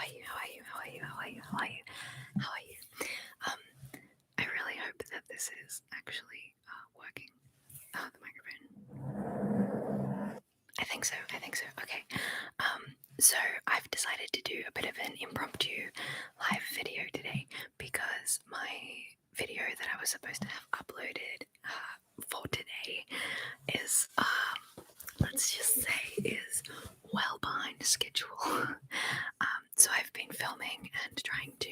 are you? How are you? How are you? How are you? How are you? How are you? I really hope that this is actually working. The microphone. I think so. Okay. So I've decided to do a bit of an impromptu live video today because my video that I was supposed to have uploaded for today is, let's just say, is well behind schedule. So I've been filming and trying to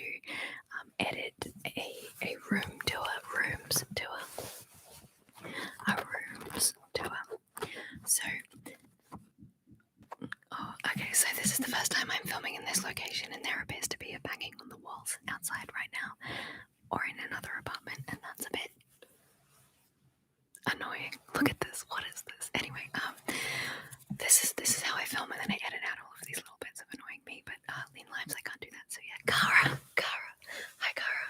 edit a room tour, rooms tour. So, okay, so this is the first time I'm filming in this location, and there appears to be a banging on the walls outside right now, or in another apartment, and that's a bit annoying. Look at this. What is this? Anyway, this is how I film, and then I edit out all of these little bits of annoying me. But lean lives, I can't do that. So yeah, Cara, hi Cara.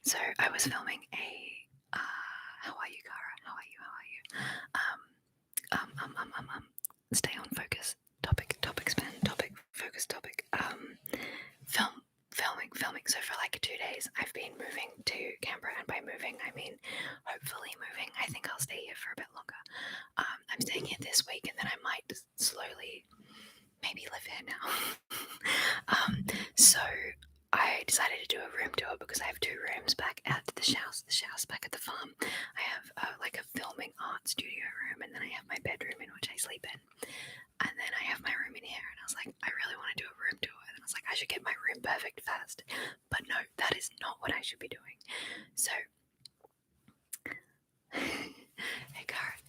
So I was filming a. How are you, Cara? How are you? Stay on focus. Topic span. Topic focus. Topic. Filming. So for like 2 days, I've been moving to Canberra, and by moving, I mean hopefully moving. I think I'll stay here for a bit longer. I'm staying here this week, and then I might slowly maybe live here now. So I decided to do a room tour because I have 2 rooms back at the house back at the farm. I have like a filming art studio room, and then I have my bedroom in which I sleep in, and then I have my room in here. And I was like, I really want to do a room tour, and I was like, I should get my room perfect first. But no, that is not what I should be doing. So hey Cara.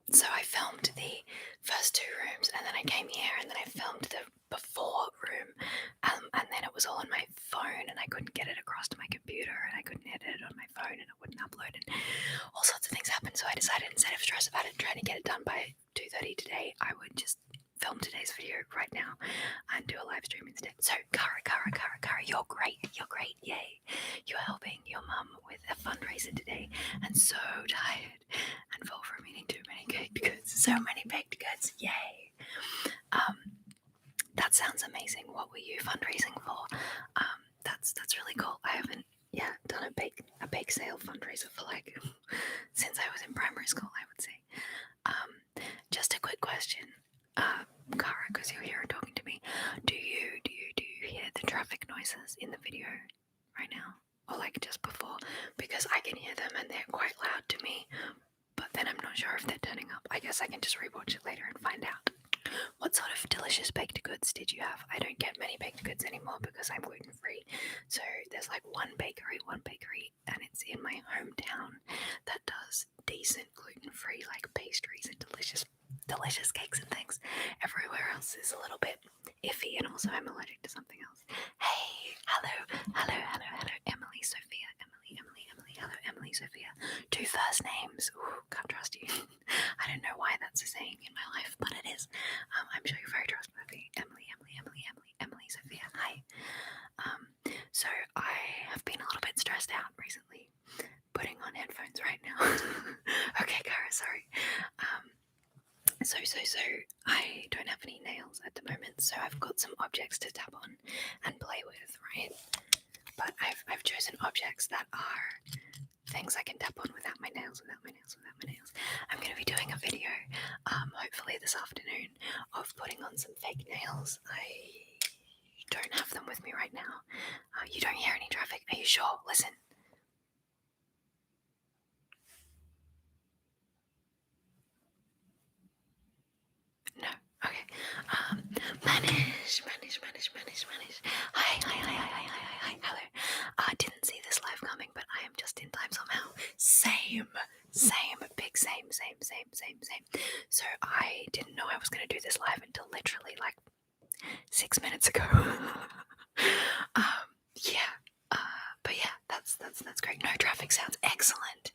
So I filmed the first 2 rooms, and then I came here, and then I filmed the before room, and then it was all on my phone, and I couldn't get it across to my computer, and I couldn't edit it on my phone, and it wouldn't upload, and all sorts of things happened. So I decided, instead of stress about it and trying to get it done by 2:30 today, I would just film today's video right now and do a live stream instead. So Cara, you're great, yay. You're helping your mum with a fundraiser today, and so tired and full from eating too many baked goods. So many baked goods, yay. That sounds amazing. What were you fundraising for? That's really cool. I haven't done a bake sale fundraiser for like since I was in primary school, I would say. Just a quick question, Cara, because you're here and talking to me. Do you hear the traffic noises in the video right now, or like just before? Because I can hear them and they're quite loud to me, but then I'm not sure if they're turning up. I guess I can just rewatch it later and find out. What sort of delicious baked goods did you have? I don't get many baked goods anymore because I'm gluten-free. So there's like one bakery, and it's in my hometown that does decent gluten-free like pastries and delicious cakes and things. Everywhere else is a little bit iffy, and also I'm allergic to something else. Hey, hello, Emily, Sophia, hello, Emily, Sophia. 2 first names. Ooh, can't trust you. I don't know why that's a saying in my life, but it is. I'm sure you're very trustworthy. Emily, Sophia. Hi. So I have been a little bit stressed out recently, putting on headphones right now. Okay, Cara, sorry. So I don't have any nails at the moment, so I've got some objects to tap on and play with, right? But I've chosen objects that are things I can tap on without my nails. I'm going to be doing a video, hopefully this afternoon, of putting on some fake nails. I don't have them with me right now. You don't hear any traffic? Are you sure? Listen. No. Okay. Manish. Hi. Hello. Didn't see this live coming, but I am just in time somehow. Same. Big same. So I didn't know I was going to do this live until literally like 6 minutes ago. But yeah, that's great. No traffic sounds. Excellent.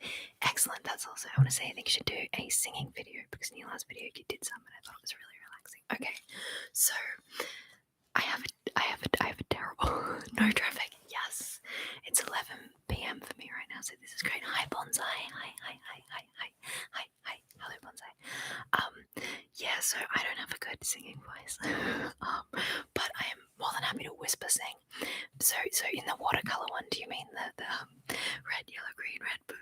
That's also, I want to say, I think you should do a singing video, because in your last video you did some and I thought it was really relaxing. Okay, so I have a terrible no traffic. Yes, it's 11 p.m. for me right now, so this is great. Hi Bonsai. Hi. Hello Bonsai. Yeah, so I don't have a good singing voice, but I am whisper sing. So in the watercolor one, do you mean the red, yellow, green, red, blue,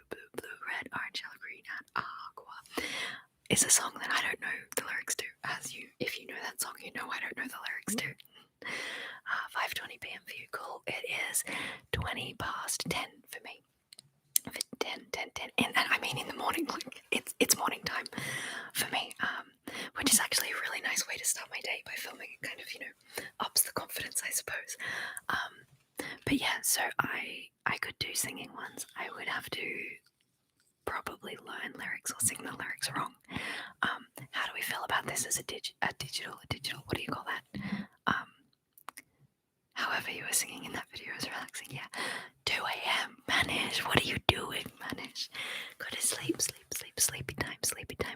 red, orange, yellow, green, and aqua? It's a song that I don't know the lyrics to. If you know that song, you know I don't know the lyrics to. 5:20 p.m. for you, cool. It is 20 past 10 for me. 10, and I mean in the morning, like it's morning time for me, which is actually a really nice way to start my day by filming. It kind of, ups the confidence, I suppose. But yeah, so I could do singing ones. I would have to probably learn lyrics or sing the lyrics wrong. How do we feel about this as a digital, what do you call that? However you were singing in that video is relaxing, yeah. 2 a.m, Manish, what are you doing, Manish? Go to sleep, sleepy time,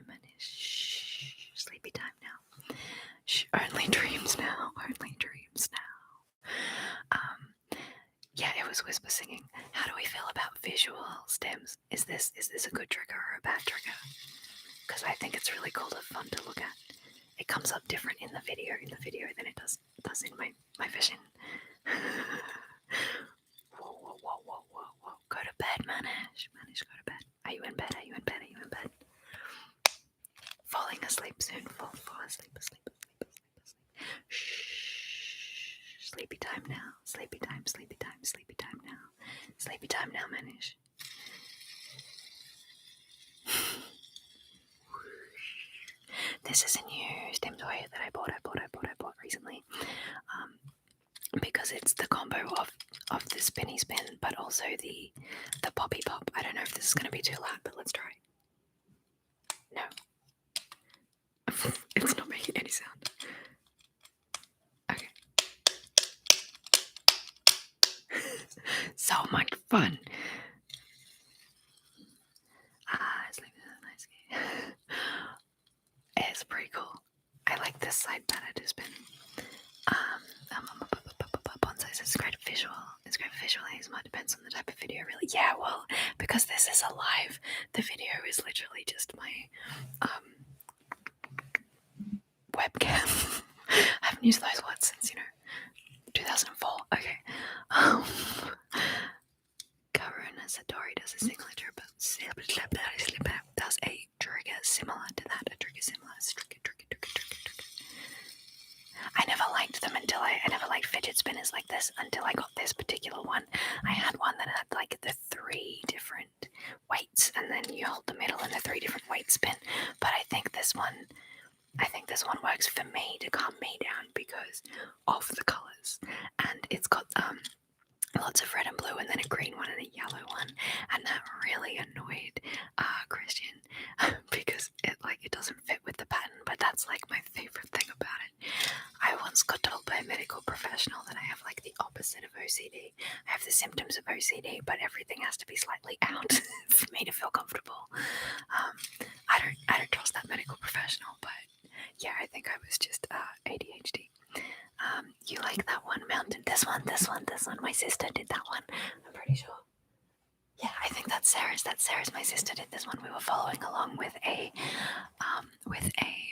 Manish. Shh, sleepy time now. Shh, only dreams now. Yeah, it was whisper singing. How do we feel about visual stems? Is this a good trigger or a bad trigger? Because I think it's really cool and fun to look at. It comes up different in the video than it does in my vision. Whoa. Go to bed, Manish. Manish, go to bed. Are you in bed? Falling asleep soon. Fall asleep. Shh. Sleepy time now. Sleepy time now. Sleepy time now, Manish. This is a new stem toy that I bought recently. Because it's the combo of the spinny spin, but also the poppy pop. I don't know if this is going to be too loud, but let's try. No. It's not making any sound. Okay. So much fun. Sleep is a nice game. It's pretty cool. I like this side better to spin. Bonsai says it's great visual. It's great visual ASMR. Depends on the type of video, really. Yeah, well, because this is a live, the video is literally just my webcam. I haven't used those words since 2004. Okay. Karuna Satori does a signature, but does a trigger similar to that. A trigger similar. Trigger. I never liked them until I never liked fidget spinners like this until I got this particular one. I had one that had like the 3 different weights, and then you hold the middle and the 3 different weights spin. But I think this one works for me to calm me down because of the colours, and it's got lots of red and blue, and then a green one and a yellow one, and that really annoyed Christian because it doesn't fit with the pattern. But that's like my favourite thing about it. I once got told by a medical professional that I have like the opposite of OCD. I have the symptoms of OCD, but everything has to be slightly out for me to feel comfortable. I don't trust that medical professional, but yeah, I think I was just ADHD. You like that one, Mountain? This one. My sister did that one. I'm pretty sure. Yeah, I think that's Sarah's. My sister did this one. We were following along with a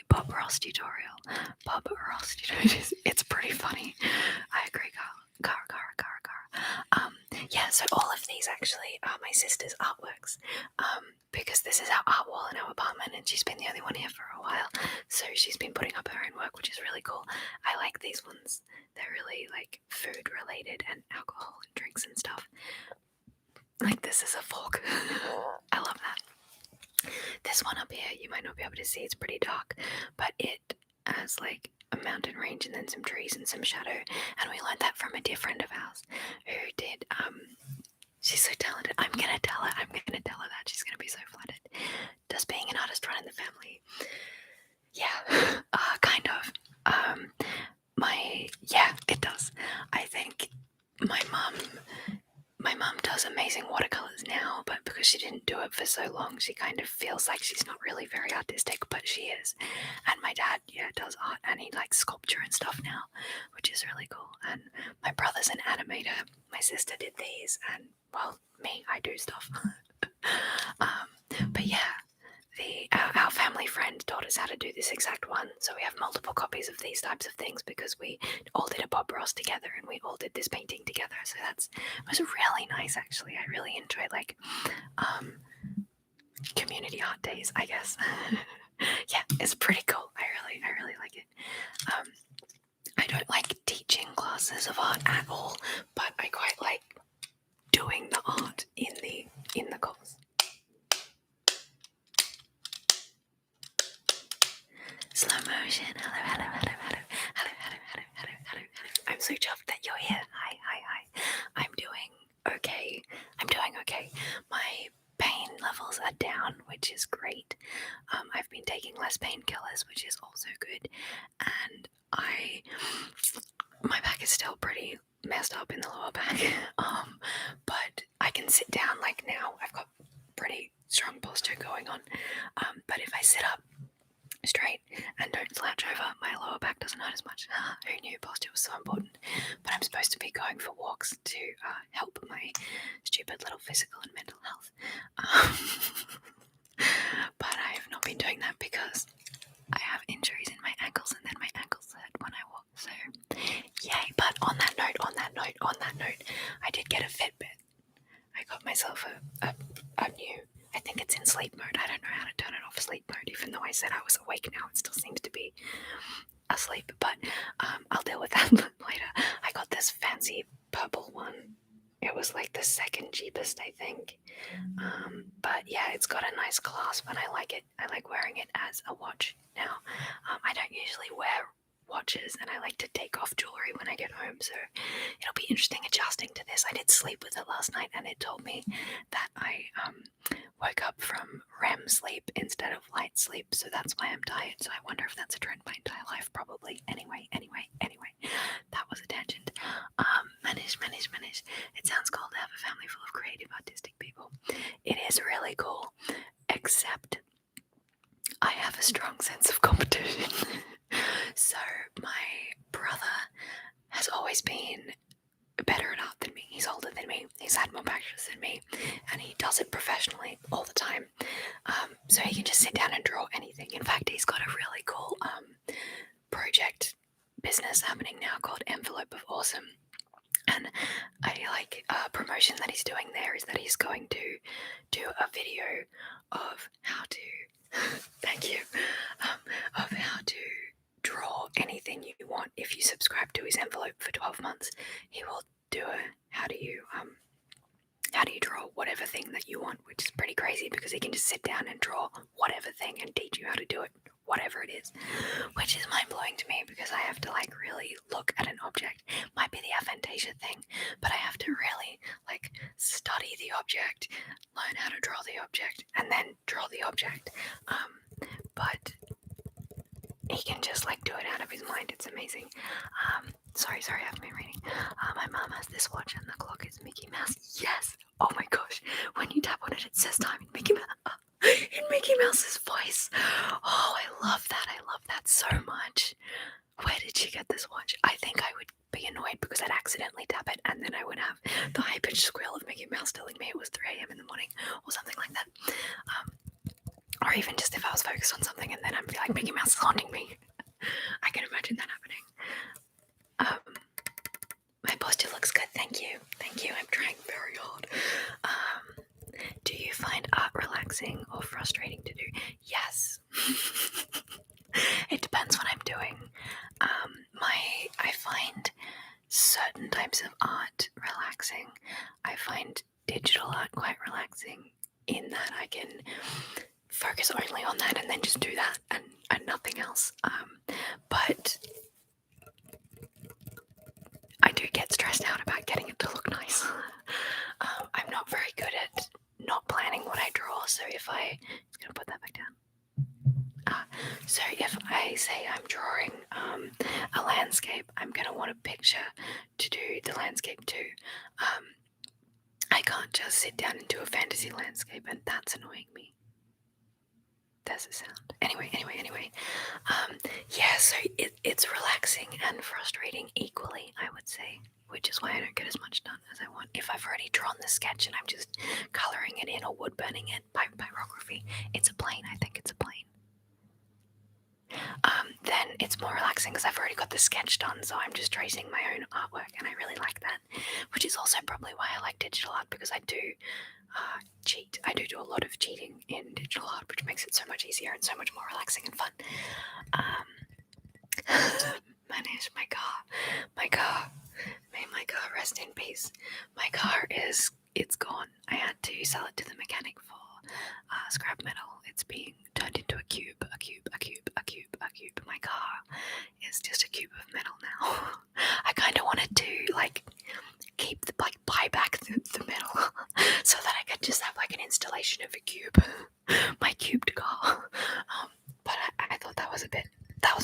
Bob Ross tutorial. It's pretty funny. I agree, Cara. Yeah, so all of these actually are my sister's artworks. Because this is our art wall in our apartment, and she's been the only one here for a while. So she's been putting up her own work, which is really cool. I like these ones. They're really like food related and alcohol and drinks and stuff. Like this is a fork. I love that. This one up here, you might not be able to see, it's pretty dark, but it has like a mountain range and then some trees and some shadow. And we learned that from a dear friend of ours who did, she's so talented. I'm gonna tell her that. She's gonna be so flattered. Does being an artist run in the family? Yeah, kind of. Yeah, it does. I think my mum does amazing watercolors now, but because she didn't do it for so long, she kind of feels like she's not really very artistic, but she is. And my dad, does art, and he likes sculpture and stuff now, which is really cool. And my brother's an animator. My sister did these, and well, me, I do stuff. But yeah, our family friend taught us how to do this exact one, so we have multiple copies of these types of things because we all did a Bob across together, and we all did this painting together. So it was really nice, actually. I really enjoyed like community art days, I guess. Yeah, it's pretty cool. I really like it. I don't like teaching classes of art at all, but I quite like doing the art in the course. Slow motion. Hello. I'm so chuffed that you're here. Hi. I'm doing okay. My pain levels are down, which is great. I've been taking less painkillers, which is also good. And my back is still pretty messed up in the lower back. But I can sit down like now. I've got pretty strong posture going on. But if I sit up straight and don't slouch over, my lower back doesn't hurt as much. Who knew posture was so important? But I'm supposed to be going for walks to help my stupid little physical and mental health. But I have not been doing that because I have injuries in my ankles, and then my ankles hurt when I walk. So yay. But on that note, I did get a Fitbit. I got myself a new, I think it's in sleep mode. I don't know how to turn it off sleep mode, even though I said I was awake now. It still seems to be asleep, but I'll deal with that later. I got this fancy purple one. It was like the second cheapest, I think. But yeah, it's got a nice clasp and I like it. I like wearing it as a watch now. I don't usually wear watches, and I like to take off jewelry when I get home, so it'll be interesting adjusting to this. I did sleep with it last night, and it told me that I woke up from REM sleep instead of light sleep, so that's why I'm tired. So I wonder if that's a trend my entire life. Probably. Anyway, that was a tangent. Manish. It sounds cool to have a family full of creative, artistic people. It is really cool, except I have a strong sense of competition. So my brother has always been better at art than me. He's older than me. He's had more practice than me, and he does it professionally all the time. So he can just sit down and draw anything. In fact, he's got a really cool project business happening now called Envelope of Awesome. And I like promotion that he's doing there is that he's going to do a video of how to thank you, of how to draw anything you want. If you subscribe to his envelope for 12 months, he will do a how do you draw whatever thing that you want, which is pretty crazy because he can just sit down and draw whatever thing and teach you how to do it, whatever it is, which is mind-blowing to me because I have to like really look at an object. Might be the aphantasia thing, but I have to really like study the object, learn how to draw the object, and then draw the object. But he can just like do it out of his mind. It's amazing. Sorry, I've been reading. My mom has this watch and the clock is Mickey Mouse. Yes. Oh my gosh. When you tap on it, it says time in Mickey Mouse. In Mickey Mouse's voice. Oh, I love that so much. Where did she get this watch? I think I would be annoyed because I'd accidentally tap it and then I would have the high-pitched squeal of Mickey Mouse telling me it was 3 a.m. in the morning or something like that. Or even just if I was focused on something and then I'd be like, Mickey Mouse is haunting me. I can imagine that happening. My posture looks good, thank you. I'm trying very hard. Do you find art relaxing or frustrating to do? Yes. It depends what I'm doing. I find certain types of art relaxing. I find digital art quite relaxing in that I can focus only on that and then just do that and nothing else. But I do get stressed out about getting it to look nice. I'm not very good at not planning what I draw, so if I'm just gonna put that back down. So if I say I'm drawing a landscape, I'm gonna want a picture to do the landscape too. I can't just sit down and do a fantasy landscape, and that's annoying me. There's a sound. Anyway. Yeah, so it's relaxing and frustrating equally, I would say, which is why I don't get as much done as I want. If I've already drawn the sketch and I'm just colouring it in or wood burning it by pyrography, it's a plane. I think it's a plane. then it's more relaxing because I've already got the sketch done, so I'm just tracing my own artwork, and I really like that, which is also probably why I like digital art, because I do cheat. I do a lot of cheating in digital art, which makes it so much easier and so much more relaxing and fun. Manage my car. May my car rest in peace. My car it's gone. I had to sell it to the mechanic for scrap metal. It's being turned into a cube. My car is just a cube of metal now. I kind of wanted to buy back the metal so that I could just have like an installation of a cube, my cubed car. But I thought that was a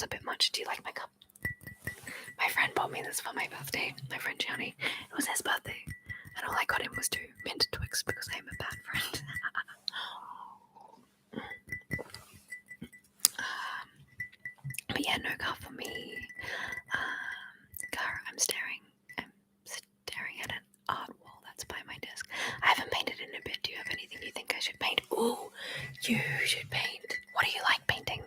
bit much. Do you like my cup? My friend bought me this for my birthday. My friend Johnny. It was his birthday, and all I got him was 2 mint Twix because I'm a bad friend. But yeah, no car for me. Car. I'm staring at an art wall that's by my desk. I haven't painted in a bit. Do you have anything you think I should paint? Ooh, you should paint. What do you like painting?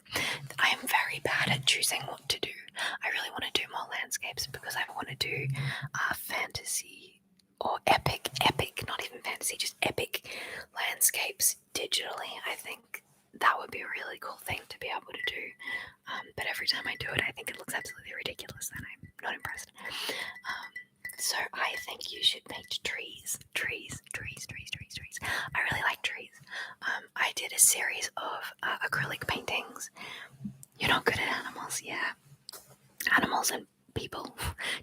I am very bad at choosing what to do. I really want to do more landscapes because I want to do fantasy or epic, not even fantasy, just epic landscapes digitally. I think that would be a really cool thing to be able to do. But every time I do it, I think it looks absolutely ridiculous and I'm not impressed. So I think you should paint trees. I really like trees. I did a series of acrylic paintings. You're not good at animals, yeah. Animals and people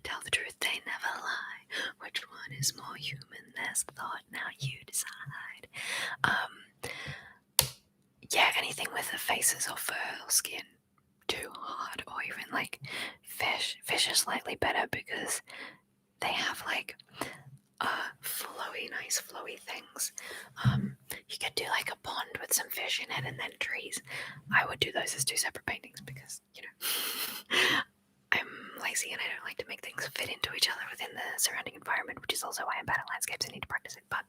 tell the truth, they never lie. Which one is more human? There's thought, now you decide. Yeah, anything with the faces or fur or skin, too hard. Or even like fish. Fish are slightly better because they have like nice flowy things. You could do like a pond with some fish in it and then trees. I would do those as 2 separate paintings because, you know, I'm lazy and I don't like to make things fit into each other within the surrounding environment, which is also why I'm bad at landscapes. I need to practice it. But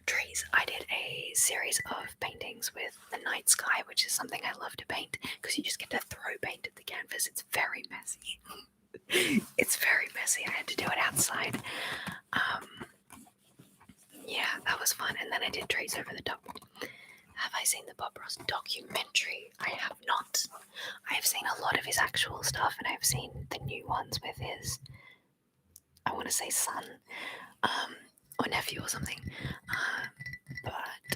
trees, I did a series of paintings with the night sky, which is something I love to paint because you just get to throw paint at the canvas. It's very messy. It's very messy. I had to do it outside. Yeah, that was fun. And then I did trees over the top. Have I seen the Bob Ross documentary? I have not. I have seen a lot of his actual stuff, and I've seen the new ones with his, I want to say son, or nephew or something. But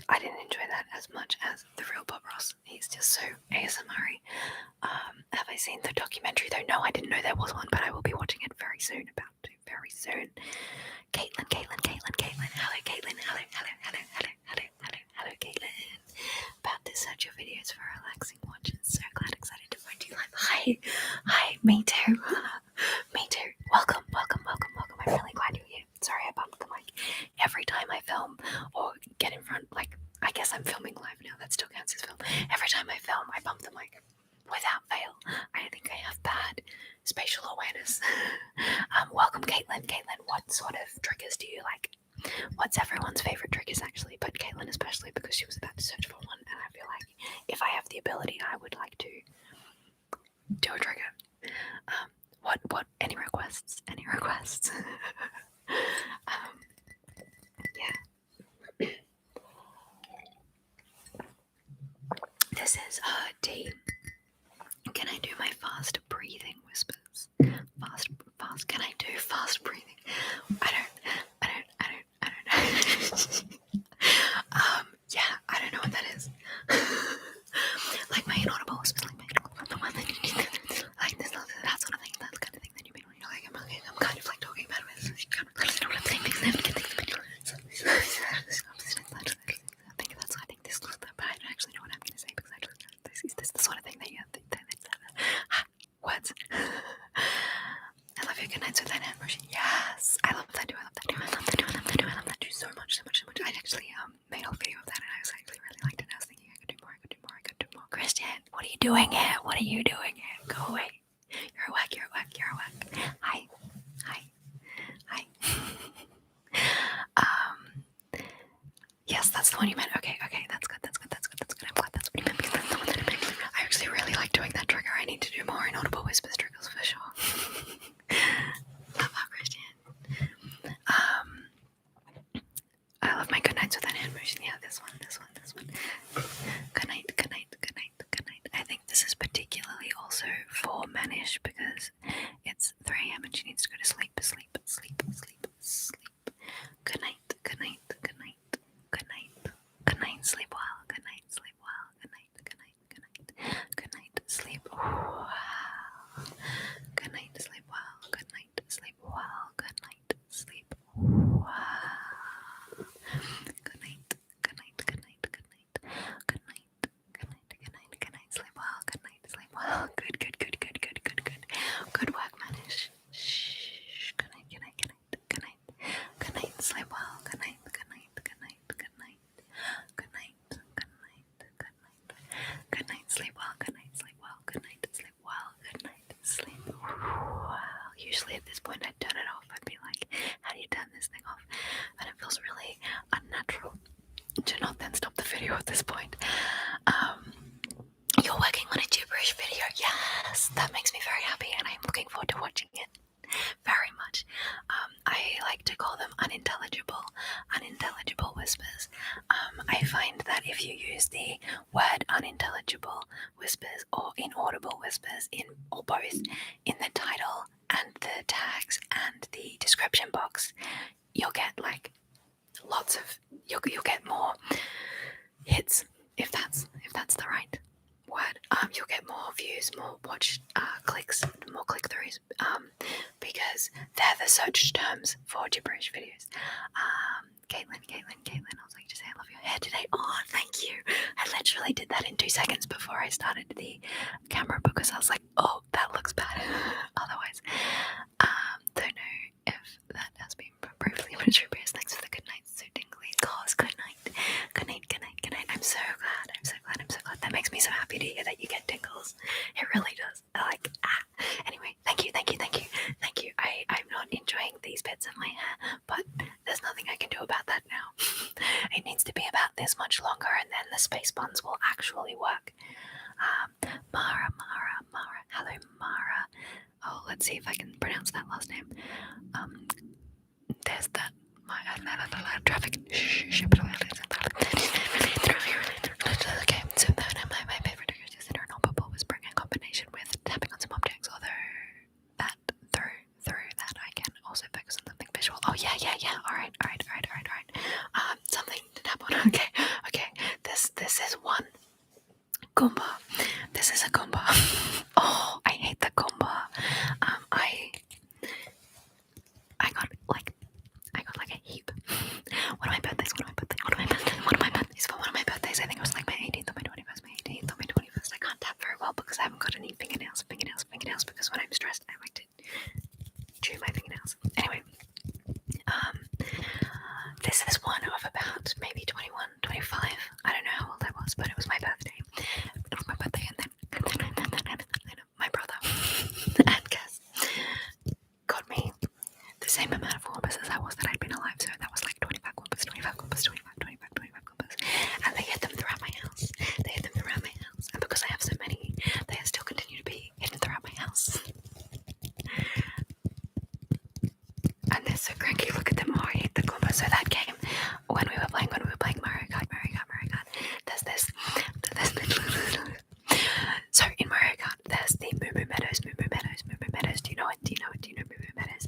I didn't enjoy that as much as the real Bob Ross. He's just so ASMR-y. Have I seen the documentary though? No, I didn't know there was one, but I will be watching it very soon. Very soon. Caitlin. Hello, Caitlin. Hello, Caitlin. About to search your videos for a relaxing watch. So glad, excited to find you live. Hi. Me too. Welcome. I'm really glad you're here. Sorry, I bumped the mic. Every time I film or get in front, like, I guess I'm filming live now. That still counts as film. Every time I film, I bump the mic. Without fail. I think I have bad spatial awareness. Welcome, Caitlin. What sort of triggers do you like? What's everyone's favorite triggers, actually? But Caitlin especially, because she was about to search for one, and I feel like if I have the ability, I would like to do a trigger. What? Any requests? Yeah. This is D. Can I do my fast breathing whispers? Fast. Can I do fast breathing? I don't know. Yeah, I don't know what that is. Like my inaudible whispers, like the one that you need, like this, that sort of thing. That's the kind of thing that you mean when you're like, I'm kind of like talking about it. I think this, but I don't actually know what I'm going to say because this is the sort of thing that you have to. Words. I love your good nights with that hand motion. Yes, I love that too. I love that too so much. I actually made a video of that and I was actually really liked it. I was thinking I could do more. Christian, what are you doing here? Go away. You're a whack. Hi. Yes, that's the one you meant. Okay, that's good. I'm glad that's what you meant because that's the one that I meant. I actually really like doing that trigger. obviously at this point I'd turn it off. I'd be like, how do you turn this thing off? And it feels really unnatural to not then stop the video at this point. You're working on a gibberish video. Yes, that makes me very happy, and I'm looking forward to watching it very much. I like to call them unintelligible whispers. I find that if you use the word unintelligible whispers or inaudible whispers or both in the title and the tags and the description box, you'll get like you'll get more hits, if that's the right word. You'll get more views, more watch clicks, more click-throughs, because they're the search terms for gibberish videos. Caitlin, I was like to say I love your hair today. Oh, thank you. I literally did that in 2 seconds before I started the camera because I was like, oh, that looks bad. Otherwise, don't know if that has been briefly mature. Thanks for the good night, so tingly. Cause good night. I'm so glad. That makes me so happy to hear that you get tingles. It really does. Anyway, thank you. I'm not enjoying these bits of my hair, but there's nothing I can do about that now. It needs to be about this much longer, and then the space buns will actually work. Mara. Hello, Mara. Oh, let's see if I can pronounce that last name. There's that. Traffic. Okay, so then my favorite is interoperable whispering in combination with tapping on some objects, although that through that I can also focus on something visual. Oh yeah. Alright. Something to tap on. Okay. This is one goombah. This is a goombah. Oh, I hate the goombah. I got like a heap. One of my birthdays. For one of my birthdays, I think it was like my 18th or my 21st. I can't tap very well because I haven't got any fingernails. Because when I'm stressed, I like to chew my fingernails. Anyway, this is one of about maybe 21, 25. I don't know how old I was, but it was my birthday. And then my brother and Cass got me the same amount of goombahs as I was that I'd been alive, so that was like 25 goombahs, and they hid them throughout my house. And because I have so many, they still continue to be hidden throughout my house. And they're so cranky. Look at them. Oh, I hate the goombahs. So that game, when we were playing Mario Kart. There's this. So in Mario Kart, there's the Moo Moo Meadows. Do you know it? Do you know Moo Moo Meadows?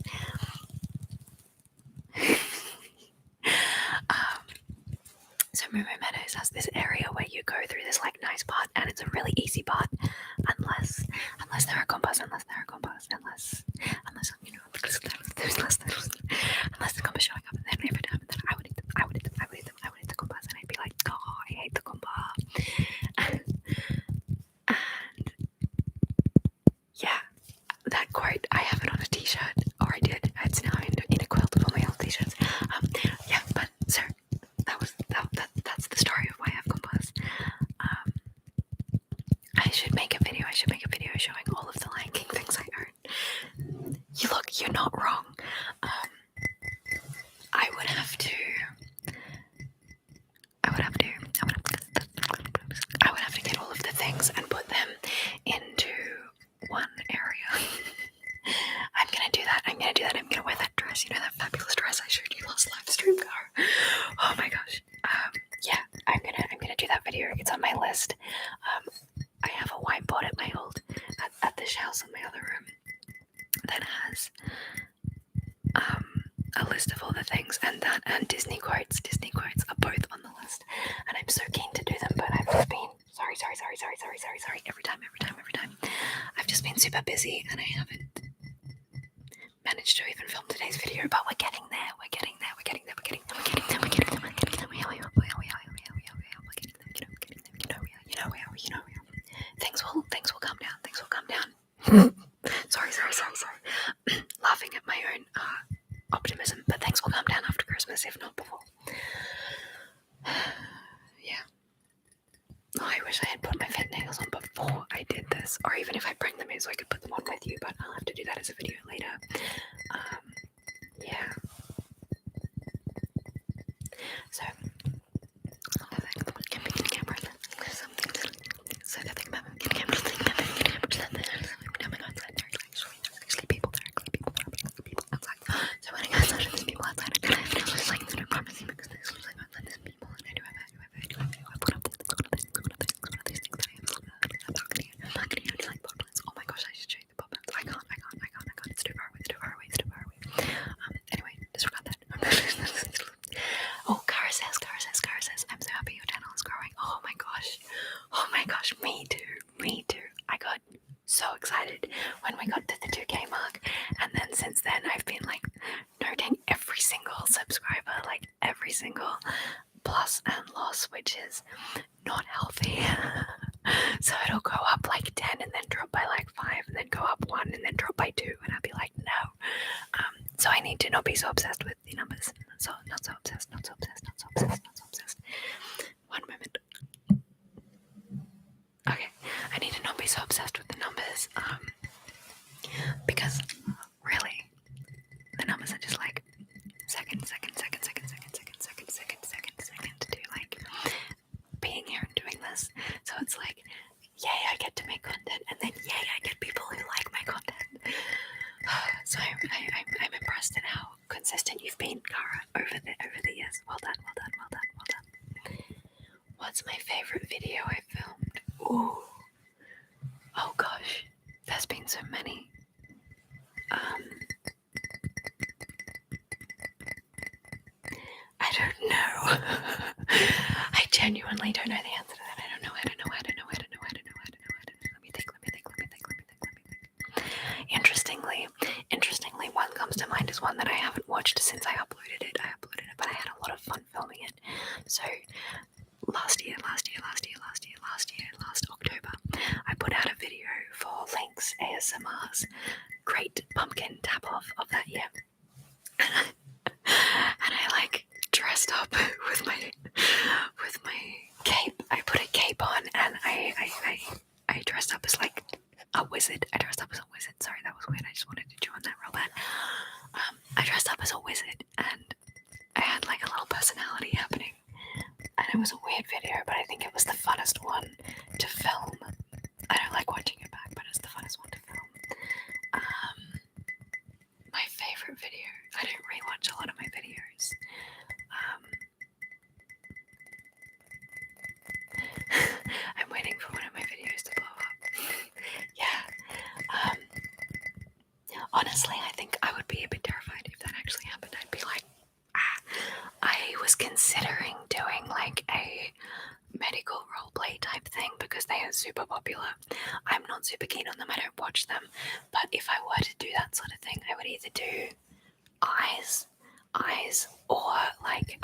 So Moo Moo Meadows has this area where you go through this like nice part, and it's a really easy part, unless there are goombahs, unless you know, unless the goombahs showing up, and then every time then I would eat the goombahs, and I'd be like, oh, I hate the goombah. And yeah, that quote, I have it on a t-shirt, or I did. It's now in a quilt of all my old t-shirts. Yeah, but so that's the story of why I have goombahs. I should make a video showing all of the Lion King things I own. You're not wrong. I would have to get all of the things and put them into one area. I'm gonna do that. I'm gonna wear that dress. You know that fabulous dress I showed you last live stream? Oh my gosh. Yeah, I'm gonna do that video. It's on my list. I have a whiteboard at my at this house in my other room that has a list of all the things, and Disney quotes are both on the list, and I'm so keen to do them, but I've just been sorry every time I've just been super busy and I haven't managed to even film today's video, but we're getting there. Things will calm down. Sorry. Laughing at my own optimism, but things will calm down after Christmas, if not before. Yeah. Oh, I wish I had put my fingernails on before I I did this, or even if I bring them in so I could put them on with you, but I'll have to do that as a video later. Yeah. So, so when I got such these people outside, I was like, no promising because this was like outside these people, and I do have I put up these things that I have a balcony. I like pot plants. Oh my gosh, I should show you the pot plants. I can't. It's too far away. Anyway, disregard that. Oh, Cara says, I'm so happy your channel is growing. Oh my gosh, me too. I got so excited when we got to the 2K mark, and then since then I've been like noting every single subscriber, like every single plus and loss, which is not healthy. So it'll go up like 10 and then drop by like 5 and then go up 1 and then drop by 2, and I'll be like, no. So I need to not be so obsessed with the numbers. Not so obsessed. One moment. Okay, I need to not be so obsessed with the numbers, because really, the numbers are just like second to like being here and doing this. So it's like, yay, I get to make content, and then yay, I get people who like my content. So I'm impressed at how consistent you've been, Cara, over the years. Well done. What's my favorite video I filmed? Ooh. Oh gosh, there's been so many. I don't know. I genuinely don't know the answer to that. I don't know. Let me think. Interestingly, one comes to mind is one that I haven't watched since I uploaded it, but I had a lot of fun filming it. So last October, I put out a video for Link's ASMR's Great Pumpkin Tap Off of that year. And I like dressed up with my cape. I put a cape on, and I dressed up as like a wizard. Sorry, that was weird. I just wanted to chew on that real bad. I dressed up as a wizard, and I had like a little personality happening. And it was a weird video, but I think it was the funnest one to film. I don't like watching it back, but it's the funnest one to film. My favorite video. I don't rewatch a lot of my videos. I'm waiting for one of my videos to blow up. Yeah. Honestly, I think I would be a bit terrified if that actually happened. I'd be like, I was considering doing like a medical roleplay type thing because they are super popular. I'm not super keen on them. I don't watch them. But if I were to do that sort of thing, I would either do eyes, or like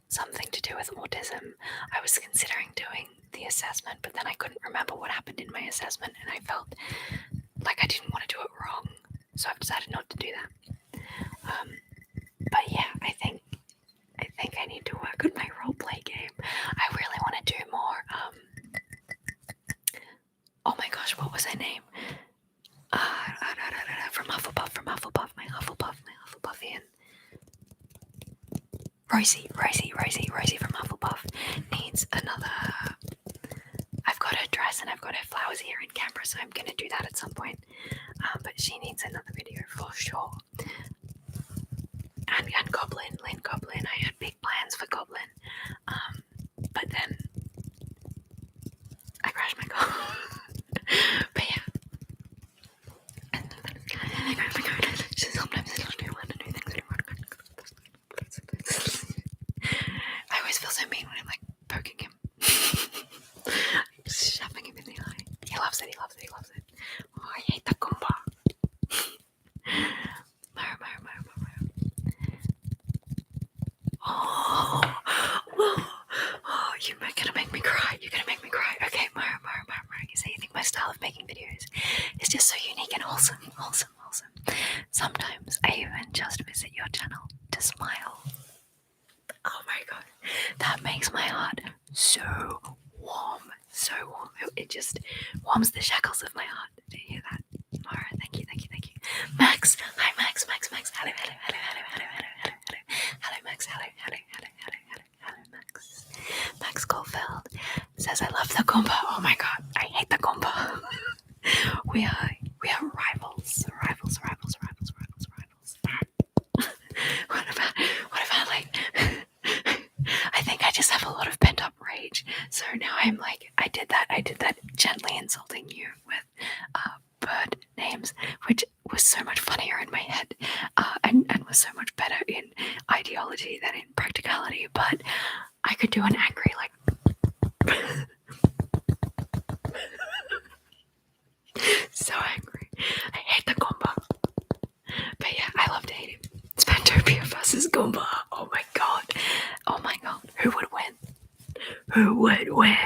something to do with autism. I was considering doing the assessment, but then I couldn't remember what happened in my assessment, and I felt like I didn't want to do it wrong, so I've decided not to do that. But yeah, I think I need to work on my roleplay game. I really want to do more. Oh my gosh, what was her name? From Hufflepuff, my Hufflepuffian. Rosie from Hufflepuff needs another. I've got her dress and I've got her flowers here in Canberra, so I'm gonna do that at some point. But she needs another video for sure. And Lynn Goblin, I had big plans for Goblin, but then I crashed my car. But yeah. Sometimes I just do want to do things anymore. I always feel so mean when I'm like poking him. Shoving him in the eye. He loves it. Oh, I hate the goombah. Mara. Oh, you're gonna make me cry. Okay, Mara. You say you think my style of making videos is just so unique and wholesome. Sometimes I even just visit your channel to smile. Oh my god, that makes my heart so warm. so warm. It just warms the shackles of my heart. Do you hear that? Mara, thank you. Max, hi Max. Hello, Max. Hello, Max. Max Caulfield says, I love the goombah. Oh my god, I hate the goombah. We are rivals. What about like I think I just have a lot of pent up rage. So now I'm like, I did that gently insulting you with bird names, which was so much funnier in my head, and was so much better in ideology than in practicality. But I could do an angry like so angry. I hate the goombah. But yeah, I love to hate him. Spantopia versus goombah. Oh my god. Who would win?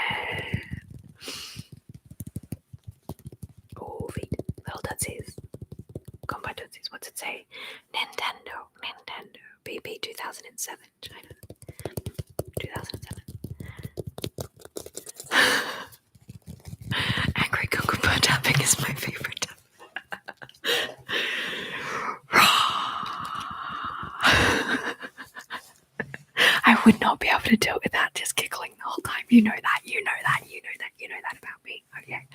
Oh, feet. Little tootsies. Goombah tootsies. What's it say? Nintendo. BP 2007. China. 2007. Angry goombah tapping is my favorite. I would not be able to do it without just giggling the whole time. You know that about me. Okay.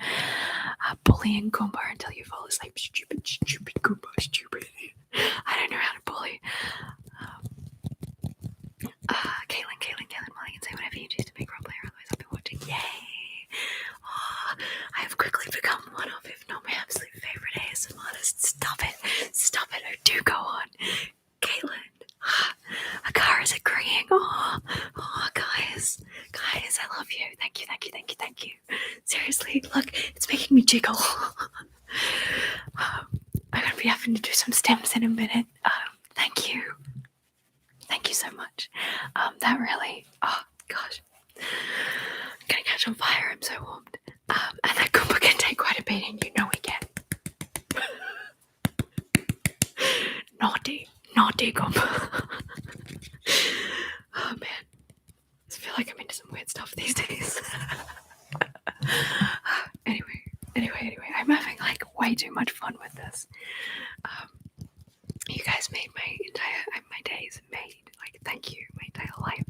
Bullying Goombah until you fall asleep. Stupid Goombah, stupid. I don't know how to bully. Caitlin, well, I can say whatever you choose to make roleplay, otherwise I'll be watching. Yay! Oh, I have quickly become one of, if not my absolute favorite ASMR artists. Stop it. Oh, do go on. Caitlin. Akara is agreeing. Oh, guys, I love you. Thank you. Seriously, look, it's making me jiggle. I'm gonna be having to do some stems in a minute. Thank you so much. That really, oh gosh, I'm gonna catch on fire. I'm so warmed. And that goombah can take quite a beating. You know we can. Naughty goombah. Oh man, I feel like I'm into some weird stuff these days. Anyway, I'm having like way too much fun with this. You guys made my days made. Like, thank you, my entire life.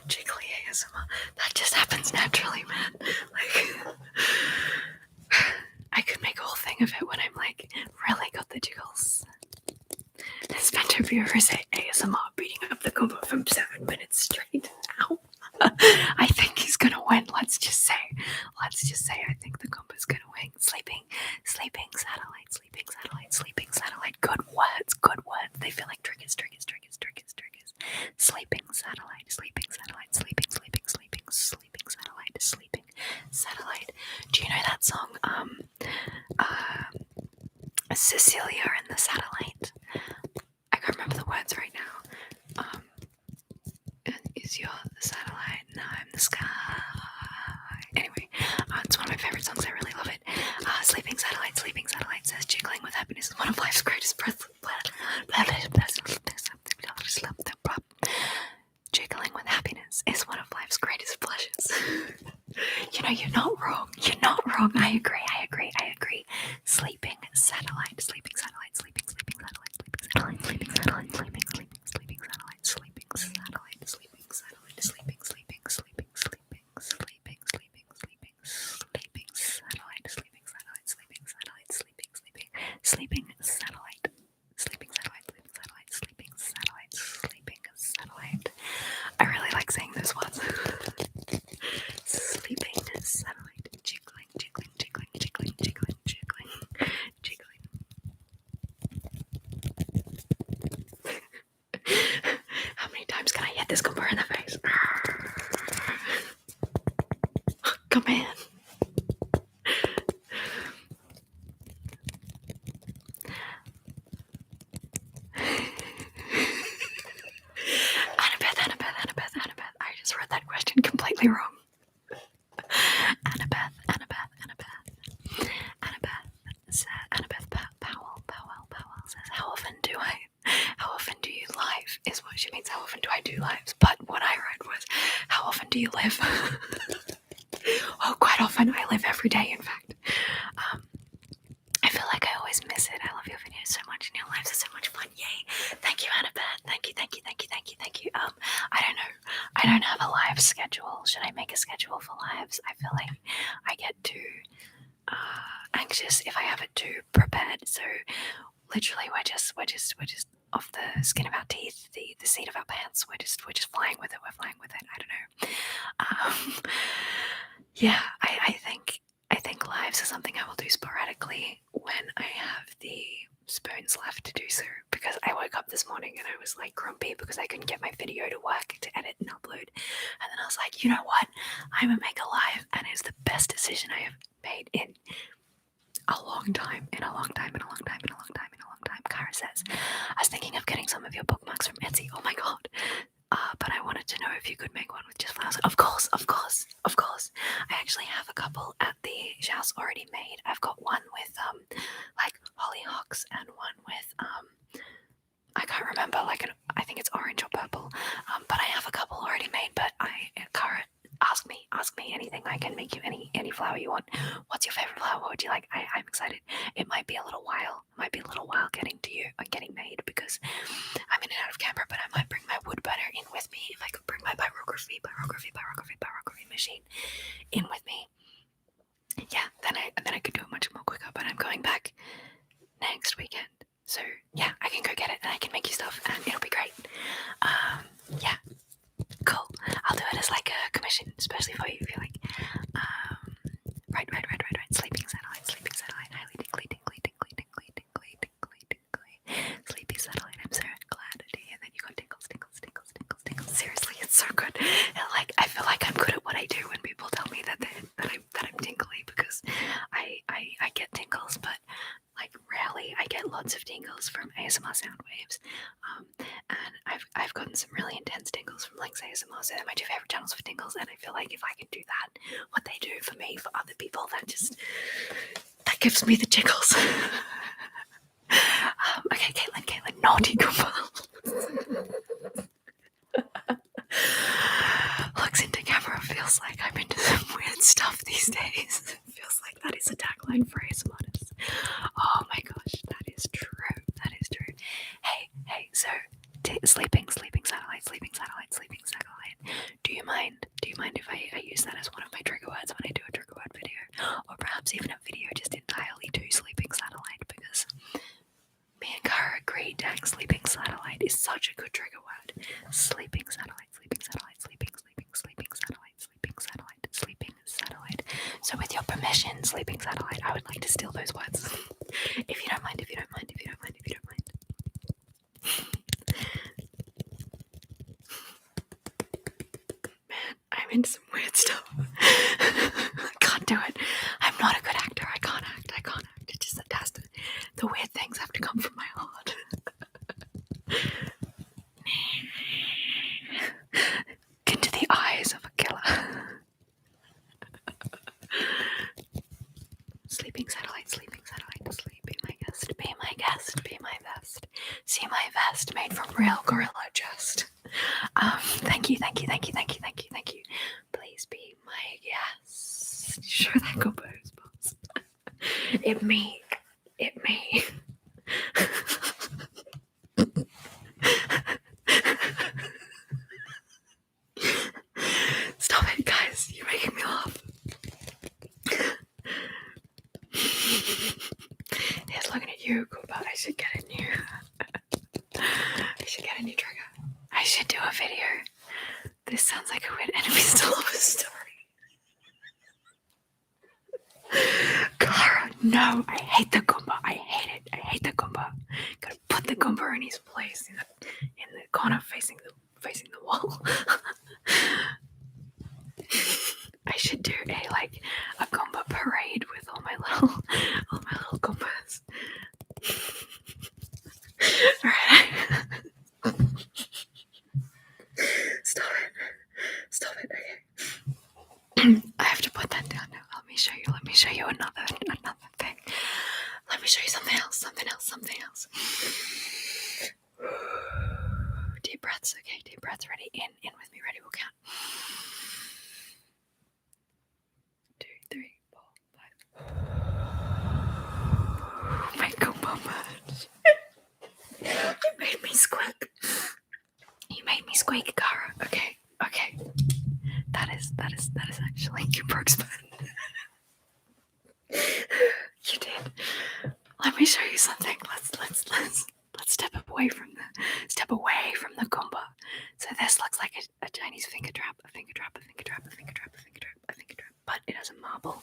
Jiggly ASMR. That just happens naturally, man. Like, I could make a whole thing of it when I'm like really got the jiggles. Spantopia is ASMR beating up the goombah from 7 minutes straight. Ow. I think he's gonna win. Let's just say I think the goombah's gonna win. Sleeping satellite. Good words. They feel like triggers. Sleeping satellite. Do you know that song? Cecilia and the Satellite. I can't remember the words right now. Is your the satellite? No, I'm the sky. Anyway, it's one of my favorite songs. I really love it. Sleeping satellite says jiggling with happiness is one of life's greatest Jiggling with happiness is one of life's greatest pleasures. You know, you're not wrong. I agree. Sleeping satellite. I really like saying those words. Sleeping satellite. Jiggling. How many times can I hit this goombah in the face? Come in. Annabeth. I just read that question completely wrong. Annabeth Powell says, how often do you live? Is what she means. How often do I do lives? But what I read was, how often do you live? don't have a live schedule. Should I make a schedule for lives? I feel like I get too anxious if I have it too prepared. So literally, we're just off the skin of our teeth, the seat of our pants. We're just flying with it. We're flying with it. I don't know. Yeah, I think lives are something I will do sporadically when I have the spoons left to do so, because I woke up this morning and I was like grumpy because I couldn't get my video to work to edit and upload, and then I was like, you know what, I'm gonna make a live, and it's the best decision I have made in a long time. Kara says, I was thinking of getting some of your bookmarks from Etsy. Oh my god. But I wanted to know if you could make one with just flowers. Of course. I actually have a couple at the house already made. I've got one with like hollyhocks and one with I can't remember, I think it's orange or purple. But I have a couple already made. But Kara, ask me anything. I can make you any flower you want. What's your favorite flower? What would you like? I'm excited. It might be a little while. Getting to you and getting made, because I'm in and out of Canberra, but I might bring my wood burner in with me. If I could bring my pyrography machine in with me, yeah, then I could do it much more quicker. But I'm going back next weekend, so yeah, I can go get it and I can make you stuff and it'll be great. Yeah, cool. I'll do it as like a commission, especially for you if you like. Right. Sleeping satellite, highly tinkly. Sleepy satellite, I'm so glad to hear that you got tingles. Seriously, it's so good. And I feel like I'm good at what I do when people tell me that I'm tingly, because I get tingles, but rarely. I get lots of tingles from ASMR sound waves, and I've gotten some really intense tingles from Link's ASMR. So they're my two favorite channels for tingles, and I feel like if I can do that, what they do for me, for other people, that gives me the tickles. Okay, Caitlin, naughty goombah. Looks into camera, feels like I'm into some weird stuff these days. Feels like that is a tagline for ASMRs. Oh my gosh, that is true. Hey, so sleeping satellite. Do you mind if I use that as one of my trigger words when I do a trigger word video, or perhaps even a video just entirely to sleeping satellite, because me and Kara agreed, dang, sleeping satellite is such a good trigger word. Sleeping satellite. So with your permission, sleeping satellite, I would like to steal those words. If you don't mind. Man, I'm into some weird stuff. I can't do it. I'm not a good actor. I can't act. It just the weird things have to come from my heart. Into the eyes of a killer. Sleeping satellite, sleep, be my vest. See my vest made from real gorilla just. Thank you. Please be my guest. Sure, that goes, boss. It me. Stop it, guys. You're making me laugh. He's looking at you, but I should get a new trigger. I should do a video. This sounds like a weird enemies to lovers story. Clara, no, I hate the goombah. I hate the goombah. Gotta put the goombah in his place in the corner facing the wall. I should do a goombah parade with all my little goombahs. Alright. Stop it. Okay. I have to put that down now. Let me show you another thing. Let me show you something else. Deep breaths, okay, deep breaths, ready, in with me, ready, we'll count. 2, 3, 4, 5. My goombah merch. You made me squeak, Kara. Okay. That is actually you broke Span. You did. Let me show you something. Let's step away from the goombah. So this looks like a Chinese finger trap, a finger trap, a finger trap, a finger trap, a finger trap, a finger trap, but it has a marble.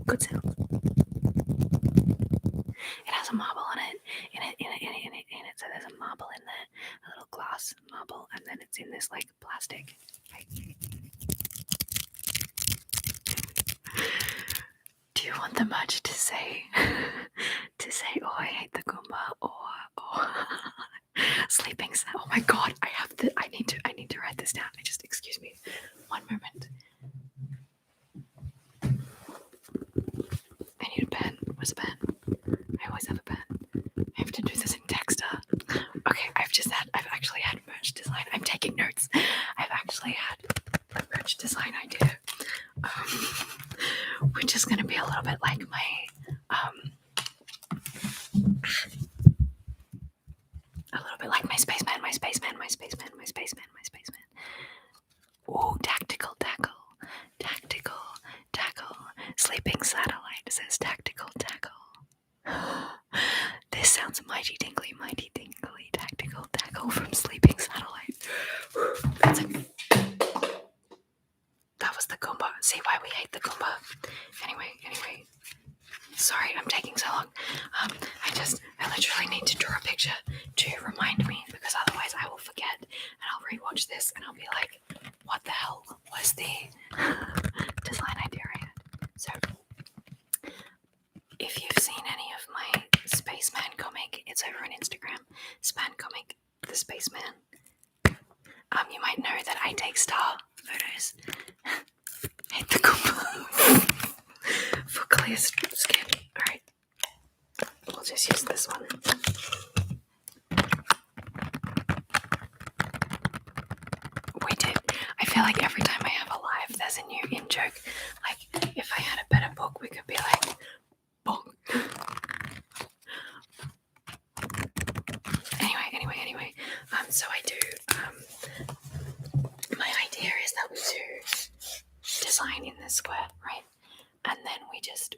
Good sound. It has a marble on it. In it. So there's a marble in there, a little glass marble, and then it's in this like plastic. Okay. Do you want the merch to say, oh, I hate the goombah, or sleeping? Oh my god, I need to write this down. Excuse me, one moment. I need a pen. Where's a pen? I always have a pen. I have to do this in Texter. Okay, I've actually had merch design. I'm taking notes. I've actually had a merch design idea, which is going to be a little bit like my spaceman. Ooh, tactical tackle. Sleeping satellite. It says tactical tackle. This sounds mighty tingly. Tactical tackle from sleeping satellite. That was the goombah. See why we hate the goombah. Anyway. Sorry, I'm taking so long. I literally need to draw a picture to remind me, because otherwise I will forget, and I'll rewatch this and I'll be like, what the hell was the design idea I had? So, if you've seen any of my Spaceman comic, it's over on Instagram, Spantopia, the Spaceman. You might know that I take star photos. Hit the goombah for clear skin. Alright, we'll just use this one. We did. I feel like every time I have a live, there's a new in-joke. Like, if I had a better book, we could be like, bonk. Anyway. So I do, my idea is that we do design in this square, right? And then we just.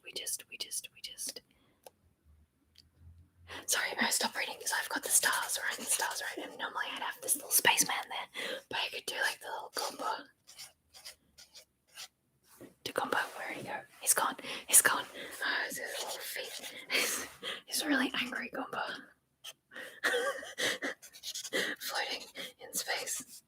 Sorry, I stop reading because I've got the stars, right? And normally I'd have this little spaceman there, but I could do like the little goombah. The goombah, where'd he go? He's gone. His little feet. He's a really angry goombah. Floating in space.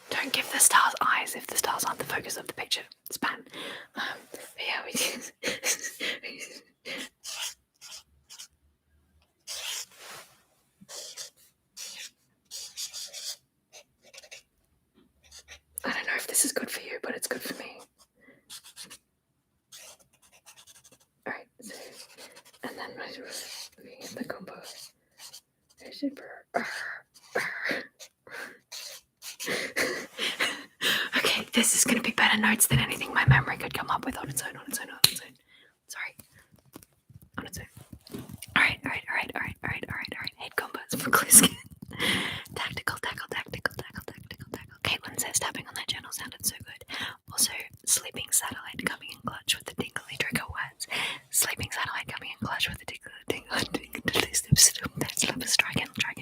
Don't give the stars eyes if the stars aren't the focus of the picture. Span. But yeah, we do. I don't know if this is good for you, but it's good for me. Alright, so, and then we're looking at the goombah. Okay, this is going to be better notes than anything my memory could come up with on its own. Sorry. On its own. Alright. Hate goombahs for clear skin. Tactical tackle. Caitlin says tapping on that channel sounded so good. Also, sleeping satellite coming in clutch with the tingly trigger words. Sleeping satellite coming in clutch with the tingly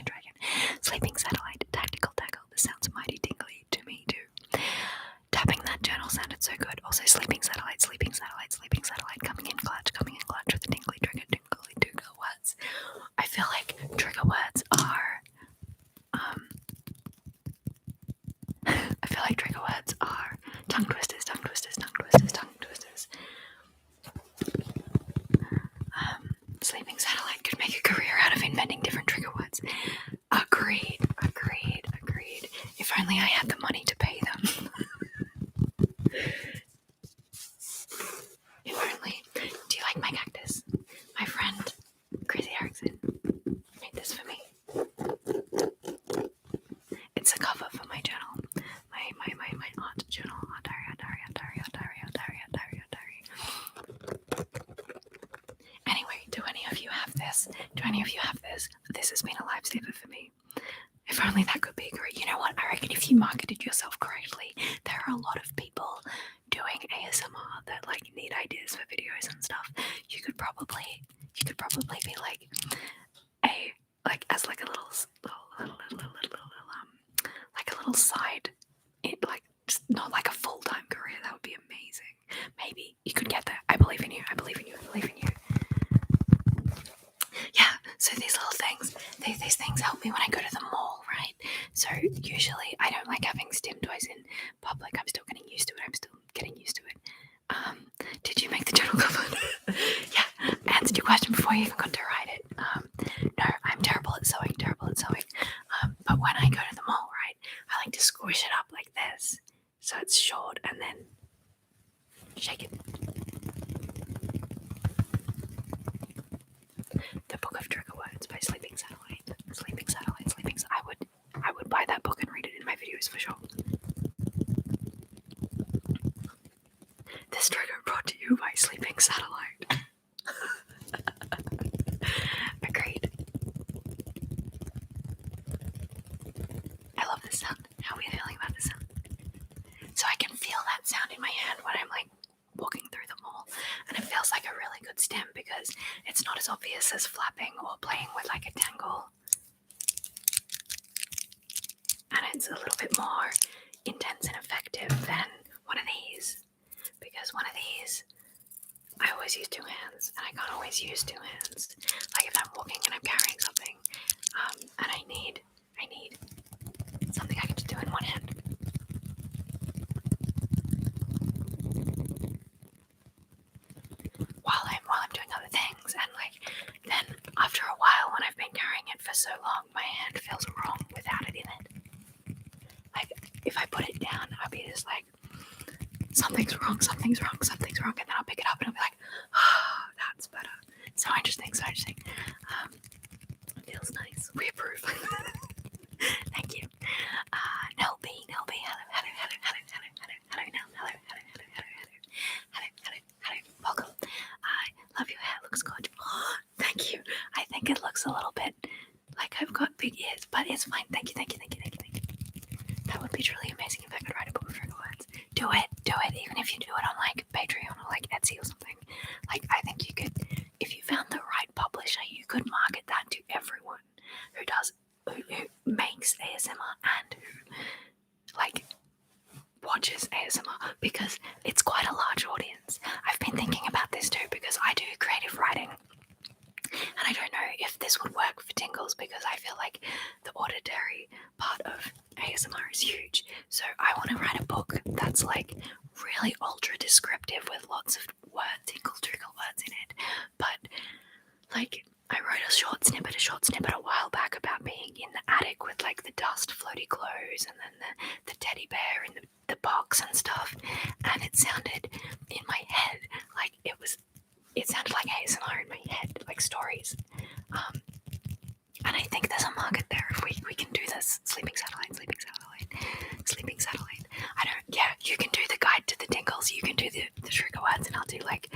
dragon. Sleeping satellite, tactical tackle. This sounds mighty tingly to me too. Tapping that channel sounded so good. Also, sleeping satellite coming in clutch with the tingly trigger words. I feel like trigger words are tongue twisters. Sleeping satellite could make a career out of inventing different trigger words. Agreed. If only I had the money to pay them. this? Do any of you have this? This has been a lifesaver for me. If only that could be great. You know what? I reckon if you marketed yourself correctly, there are a lot of people doing ASMR that like need ideas for videos and stuff. You could probably be like as like a little like a little side, like just not like a full-time career. That would be amazing. Maybe you could get there. I believe in you. I believe in you. I believe in you. Yeah, so these little things, these things help me when I go to the mall, right? So usually I don't like having stim toys in public. I'm still getting used to it. Did you make the journal cover? Yeah, answered your question before you even got to write it. No, I'm terrible at sewing. But when I go to the mall, right, I like to squish it up like this, so it's short, and then shake it. The Book of Trigger Words by Sleeping Satellite. I would buy that book and read it in my videos for sure. This trigger brought to you by Sleeping Satellite. Agreed. I love this sound. How are we feeling about this sound? So I can feel that sound in my hand when I'm like walking through the mall, and it feels like a really good stem because it's not as obvious as flapping or playing with like a tangle, and it's a little bit more intense and effective than one of these, because one of these I always use two hands and I can't always use two hands. Like if I'm walking and I'm carrying something and I need something I can just do in one hand. While I'm doing other things, and like then after a while when I've been carrying it for so long, my hand feels wrong without it in it. Like if I put it down, I'll be just like, something's wrong, and then I'll pick it up and I'll be like, oh, that's better. So interesting. Feels nice. We approve. Thank you. Nell B, hello, welcome. I love your hair, looks gorgeous. Oh, thank you. I think it looks a little bit like I've got big ears, but it's fine. Thank you. That would be truly amazing if I could write a book of trigger words. Do it, even if you do it on like Patreon or like Etsy or something. Like I think you could, if you found the right publisher, you could market that to everyone who makes ASMR and who like watches ASMR, because it's quite a large audience. I've been thinking about this too because I do creative writing, and I don't know if this would work for Tingles because I feel like the auditory part of ASMR is huge. So I want to write a book that's like really ultra descriptive with lots of words, Tingle trigger words in it. But like I wrote a short snippet a while back about being in the attic with like the dust floaty clothes and then the teddy bear in the box and stuff, and it sounded in my head like it sounded like ASMR in my head, like stories. And I think there's a market there if we can do this. Sleeping satellite. You can do the guide to the tingles, you can do the trigger words, and I'll do like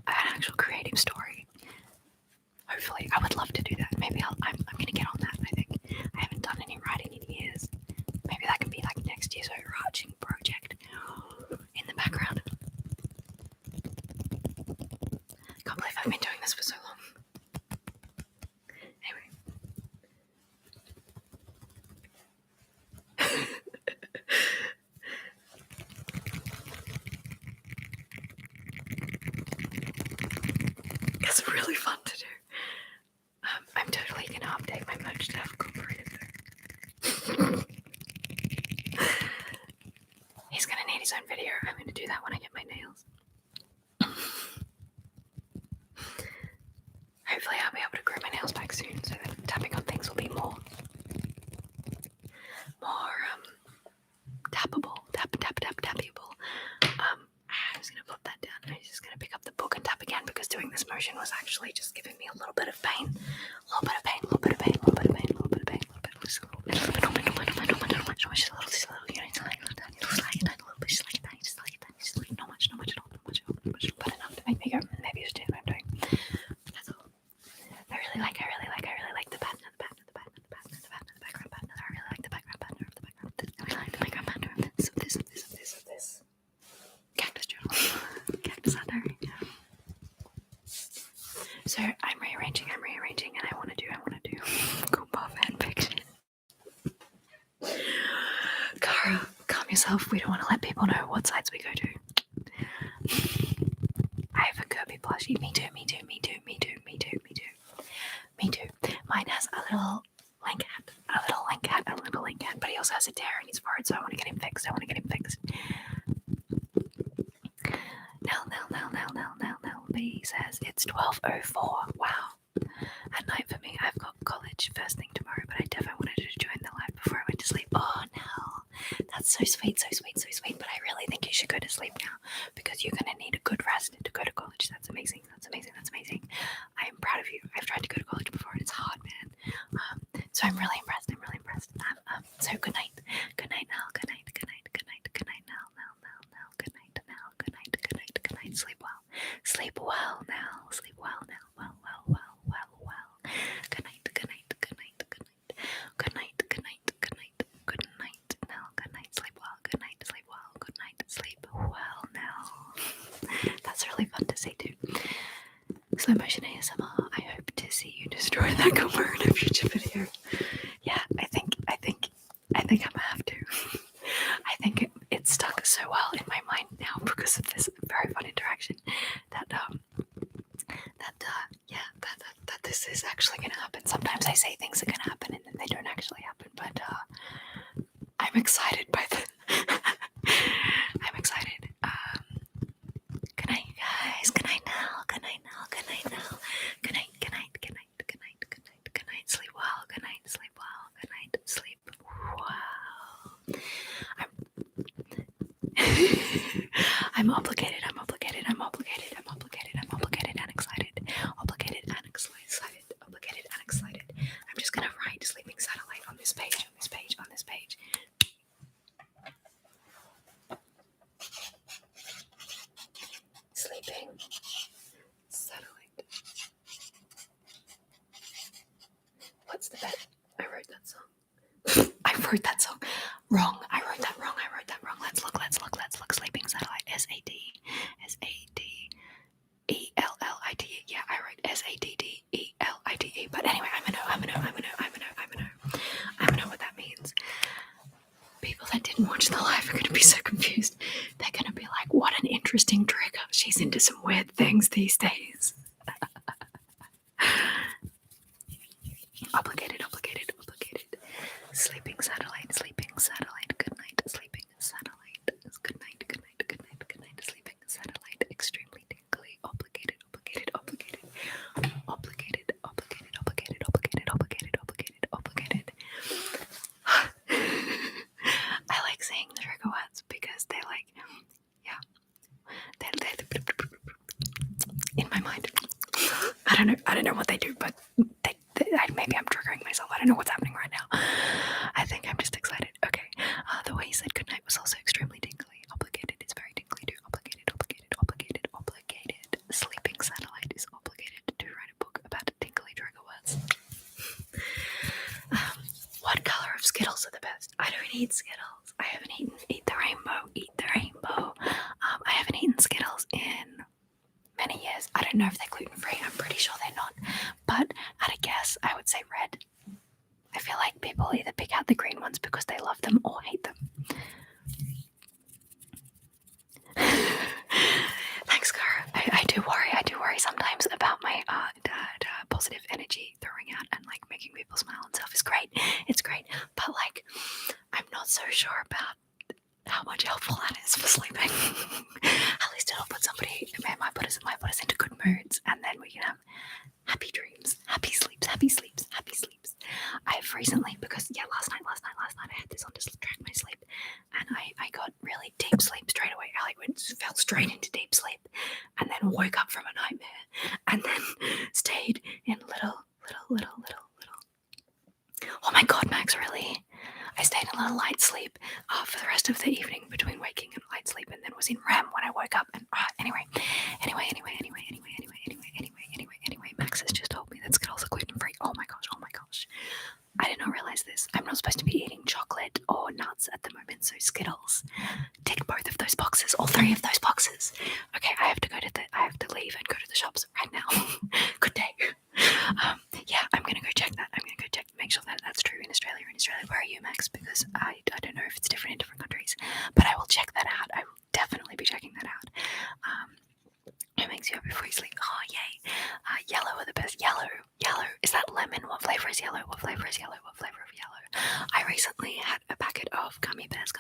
an actual creative story. Hopefully, I would love to do that. Maybe I'm gonna get on that. I think I haven't done any writing in years. Maybe that can be like next year's overarching project in the background. Can't believe I've been doing this for so long. Anyway. It's really fun to do. I'm totally going to update my merch to have incorporated there. He's going to need his own video. I'm going to do that when I get my nails. Hopefully I'll be able to grow my nails back soon so that tapping on things will be more tappable. Tappable. I'm just going to put that down. I'm just going to pick up the book and tap again because doing this motion was actually just giving me a little bit of pain. Not much at all, but enough to make me go, maybe it's what I'm doing. That's all. I ourselves. We don't want to let people know what sites we go to. I have a Kirby plushie. Me too. Mine has a little link hat, but he also has a tear in his forehead, so I want to get him fixed. Nell. B says it's 12:04. Wow. At night for me. I've got college first thing tomorrow, but I definitely wanted to join the live before I went to sleep. Oh, Nell. That's so sweet. But I really think you should go to sleep now because you're going to need a good rest to go to college. That's amazing. I am proud of you. I've tried to go to college before and it's hard, man. So I'm really impressed. So good night. Good night, Nell. Good night, Nell. Good night. Sleep well. Sleep well, Nell. Well. Good night. Good night, Nell. Good night. Sleep well. Good night. Sleep well, Nell. That's really fun to say too. Slow motion ASMR. I hope to see you destroy that goombah in a future video. Yeah, I think I'm gonna have to. I think it's stuck so well in my mind now because of this very fun interaction that this is actually gonna happen. Sometimes I say things are gonna happen and then they don't actually happen, but I'm excited by the I'm excited. Good night, guys. Good night, Nell. Good night. Sleep well. Good night. Sleep well. I'm obligated and excited. I'm just gonna write sleeping satellite on this page. Sleeping satellite. What's the bet? I wrote that song. Wrong. I wrote that wrong. Let's look. Sleeping satellite. SADDELLITE. Yeah, I wrote SADDELITE. But anyway, I'm gonna know what that means. People that didn't watch the live are gonna be so confused. They're gonna be like, what an interesting trigger. She's into some weird things these days. Obligated. Sleeping satellite. Good night. Sleeping satellite. Good night. Sleeping satellite. Extremely tingly. Obligated. I like saying the trigger words because they like, yeah, they're in my mind. I don't know what they do, but maybe I'm triggering myself. I don't know what's happening right now. I think I'm just excited. Okay. The way you said goodnight was also extremely tingly. Obligated is very tingly too. Obligated. Sleeping satellite is obligated to write a book about tingly trigger words. What color of Skittles are the best? I don't eat Skittles. I haven't eaten Eat the Rainbow. I haven't eaten Skittles in many years. I don't know if they're gluten-free. I'm pretty sure they're not. But at a guess, I would say red. I feel like people either pick out the green ones because they love them or hate them. Thanks, Cara. I do worry sometimes about my positive energy throwing out and like making people smile and stuff is great. It's great. But like, I'm not so sure about how much helpful that is for sleeping. At least it'll put might put us into good moods, and then we can have happy dreams, happy sleeps. I've recently, because last night I had this on to track my sleep, and I got really deep sleep straight away. I fell straight into deep sleep, and then woke up from a nightmare, and then stayed in little. Oh my God, Max, really? I stayed in a little light sleep for the rest of the evening between waking and light sleep, and then was in REM when I woke up. And anyway, Max has just told me that Skittles are gluten-free. Oh my gosh. I did not realize this. I'm not supposed to be eating chocolate or nuts at the moment, so Skittles tick both of those boxes, all three of those boxes. Okay, I have to leave and go to the shops right now. Good day. I'm gonna go check that. Make sure that that's true in Australia. Where are you, Max? Because I don't know if it's different in different countries, but Yellow are the best. Yellow. Is that lemon? What flavor is yellow? What flavor is yellow? What flavor of yellow? I recently had a packet of gummy bears.